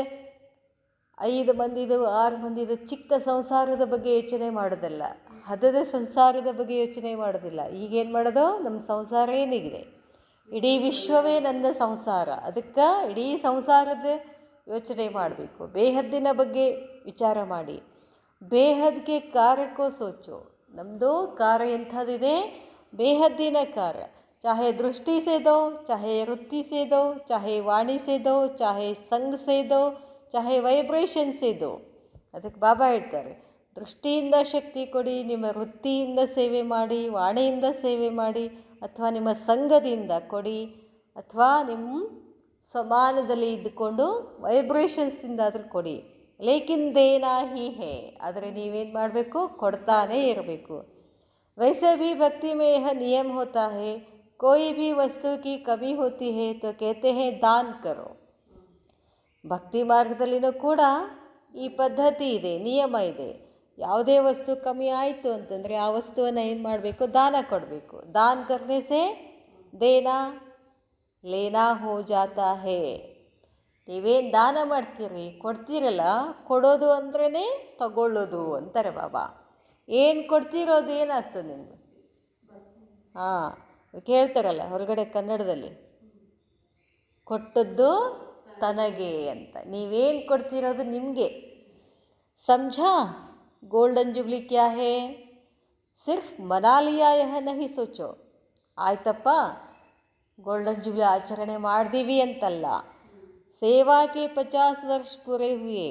5 ಮಂದಿದು 6 ಮಂದಿದು ಚಿಕ್ಕ ಸಂಸಾರದ ಬಗ್ಗೆ ಯೋಚನೆ ಮಾಡೋದಲ್ಲ, ಹದದ ಸಂಸಾರದ ಬಗ್ಗೆ ಯೋಚನೆ ಮಾಡೋದಿಲ್ಲ. ಈಗೇನು ಮಾಡೋದು, ನಮ್ಮ ಸಂಸಾರ ಏನಿದೆ, ಇಡೀ ವಿಶ್ವವೇ ನನ್ನ ಸಂಸಾರ. ಅದಕ್ಕೆ ಇಡೀ ಸಂಸಾರದ ಯೋಚನೆ ಮಾಡಬೇಕು. ಬೇಹದ್ದಿನ ಬಗ್ಗೆ ವಿಚಾರ ಮಾಡಿ. ಬೇಹದ್ಗೆ ಕಾರ್ಯಕ್ಕೋ ಸೋಚೋ, ನಮ್ಮದು ಕಾರ್ಯ ಎಂಥದ್ದಿದೆ, ಬೇಹದ್ದಿನ ಕಾರ್ಯ. चाहे दृष्टि से दो, चाहे वृत्ति से दो, चाहे वाणी से दो, चाहे संग से दो, चाहे ವೈಬ್ರೇಷನ್ से दो. ಅದಕ್ಕೆ ಬಾಬಾ ಹೇಳ್ತಾರೆ, ದೃಷ್ಟಿಯಿಂದ ಶಕ್ತಿ ಕೊಡಿ, ನಿಮ್ಮ ವೃತ್ತಿಯಿಂದ ಸೇವೆ ಮಾಡಿ, ವಾಣಿಯಿಂದ ಸೇವೆ ಮಾಡಿ, ಅಥವಾ ನಿಮ್ಮ ಸಂಘದಿಂದ ಕೊಡಿ, ಅಥವಾ ನಿಮ್ಮ ಸಮಾನದಲ್ಲಿ ಇದ್ದುಕೊಂಡು ವೈಬ್ರೇಷನ್ಸಿಂದ ಆದರೂ ಕೊಡಿ. ಲೇಕಿನ್ ದೇನಾ ಹಿ ಹೇ, ಆದರೆ ನೀವೇನು ಮಾಡಬೇಕು, ಕೊಡ್ತಾನೇ ಇರಬೇಕು. वैसे भी भक्ति में यह नियम होता है, कोई भी वस्तु की कमी होती है तो कहते हैं दान करो. ಭಕ್ತಿ ಮಾರ್ಗದಲ್ಲಿನೂ ಕೂಡ ಈ ಪದ್ಧತಿ ಇದೆ, ನಿಯಮ ಇದೆ. ಯಾವುದೇ ವಸ್ತು ಕಮ್ಮಿ ಆಯಿತು ಅಂತಂದರೆ ಆ ವಸ್ತುವನ್ನು ಏನು ಮಾಡಬೇಕು, ದಾನ ಕೊಡಬೇಕು. ದಾನ ಕರ್ನೆ ಸೆ ದೇನಾ ಲೇನಾ ಹೋ ಜಾತಾ ಹೇ. ನೀವೇನು ದಾನ ಮಾಡ್ತೀರಿ, ಕೊಡ್ತೀರಲ್ಲ, ಕೊಡೋದು ಅಂದ್ರೇ ತಗೊಳ್ಳೋದು ಅಂತಾರೆ ಬಾಬಾ. ಏನು ಕೊಡ್ತಿರೋದು ಏನಾಗ್ತದೆ ನಿಮ್ಗೆ? ಹಾಂ, ಕೇಳ್ತಾರಲ್ಲ ಹೊರಗಡೆ ಕನ್ನಡದಲ್ಲಿ, ಕೊಟ್ಟದ್ದು ತನಗೆ ಅಂತ. ನೀವೇನು ಕೊಡ್ತಿರೋದು ನಿಮಗೆ. समझा गोल्डन जुबली क्या है? सिर्फ मना लिया यह नहीं सोचो. ಆಯ್ತಪ್ಪ, ಗೋಲ್ಡನ್ ಜುಬ್ಲಿ ಆಚರಣೆ ಮಾಡಿದೀವಿ ಅಂತಲ್ಲ. ಸೇವಾಕ್ಕೆ 50 ವರ್ಷ ಪೂರೈ ಹುಯೆ.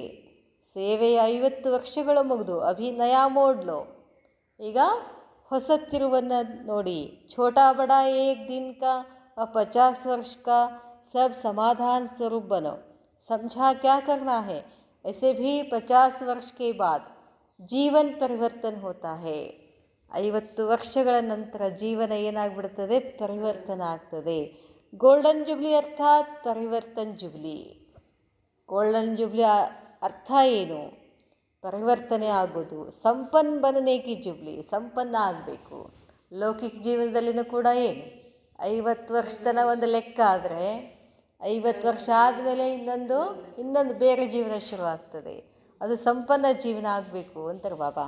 ಸೇವೆಯ 50 ವರ್ಷಗಳು ಮುಗಿದು ಅಭಿ ನಯಾ ಮೋಡ್ಲೋ. ಈಗ ಹೊಸ ತಿರುವನ್ನು ನೋಡಿ. ಛೋಟಾ ಬಡಾ ಏಕ್ ದಿನ್ ಕಾ 50 ವರ್ಷ ಕಾ सब समाधान स्वरूप बनो. समझा क्या करना है? ऐसे भी 50 वर्ष के बाद जीवन परिवर्तन होता है. 50 ವರ್ಷಗಳ ನಂತರ ಜೀವನ ಏನಾಗ್ಬಿಡ್ತದೆ, ಪರಿವರ್ತನ ಆಗ್ತದೆ. ಗೋಲ್ಡನ್ ಜುಬ್ಲಿ ಅರ್ಥಾತ್ ಪರಿವರ್ತನ್ ಜುಬ್ಲಿ. ಗೋಲ್ಡನ್ ಜುಬ್ಲಿ ಅರ್ಥ ಏನು? ಪರಿವರ್ತನೆ ಆಗೋದು. ಸಂಪನ್ನ ಬನನೆ ಕಿ ಜುಬ್ಲಿ, ಸಂಪನ್ನ ಆಗಬೇಕು. ಲೌಕಿಕ ಜೀವನದಲ್ಲಿನೂ ಕೂಡ ಏನು, 50 ವರ್ಷ ತನಕ ಒಂದು ಲೆಕ್ಕ ಆದರೆ 50 ವರ್ಷ ಆದಮೇಲೆ ಇನ್ನೊಂದು ಬೇರೆ ಜೀವನ ಶುರುವಾಗ್ತದೆ. ಅದು ಸಂಪನ್ನ ಜೀವನ ಆಗಬೇಕು ಅಂತಾರೆ ಬಾಬಾ.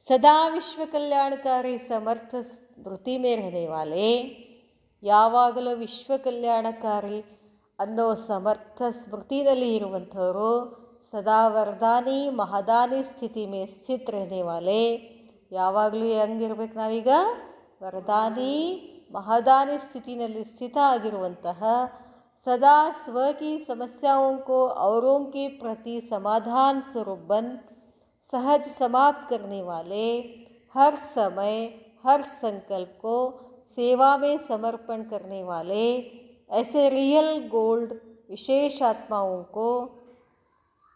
ಸದಾ ವಿಶ್ವ ಕಲ್ಯಾಣಕಾರಿ ಸಮರ್ಥ ಸ್ಮೃತಿ ಮೇ ರಹನೆ ವಾಲೆ. ಯಾವಾಗಲೂ ವಿಶ್ವ ಕಲ್ಯಾಣಕಾರಿ ಅನ್ನೋ ಸಮರ್ಥ ಸ್ಮೃತಿನಲ್ಲಿ ಇರುವಂಥವರು, ಸದಾ ವರದಾನಿ ಮಹದಾನಿ ಸ್ಥಿತಿ ಮೇ ಸ್ಥಿತ್ ರಹನೆ ವಾಲೆ. ಯಾವಾಗಲೂ ಹೆಂಗಿರ್ಬೇಕು ನಾವೀಗ? ವರದಾನಿ ಮಹದಾನಿ ಸ್ಥಿತಿನಲ್ಲಿ ಸ್ಥಿತ ಆಗಿರುವಂತಹ, सदा स्व की समस्याओं को औरों के प्रति समाधान स्वरूप बन सहज समाप्त करने वाले, हर समय हर संकल्प को सेवा में समर्पण करने वाले, ऐसे रियल गोल्ड विशेष आत्माओं को,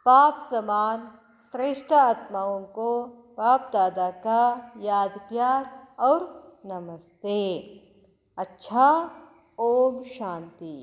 पाप समान श्रेष्ठ आत्माओं को बाप दादा का याद प्यार और नमस्ते. अच्छा, ओम शांति.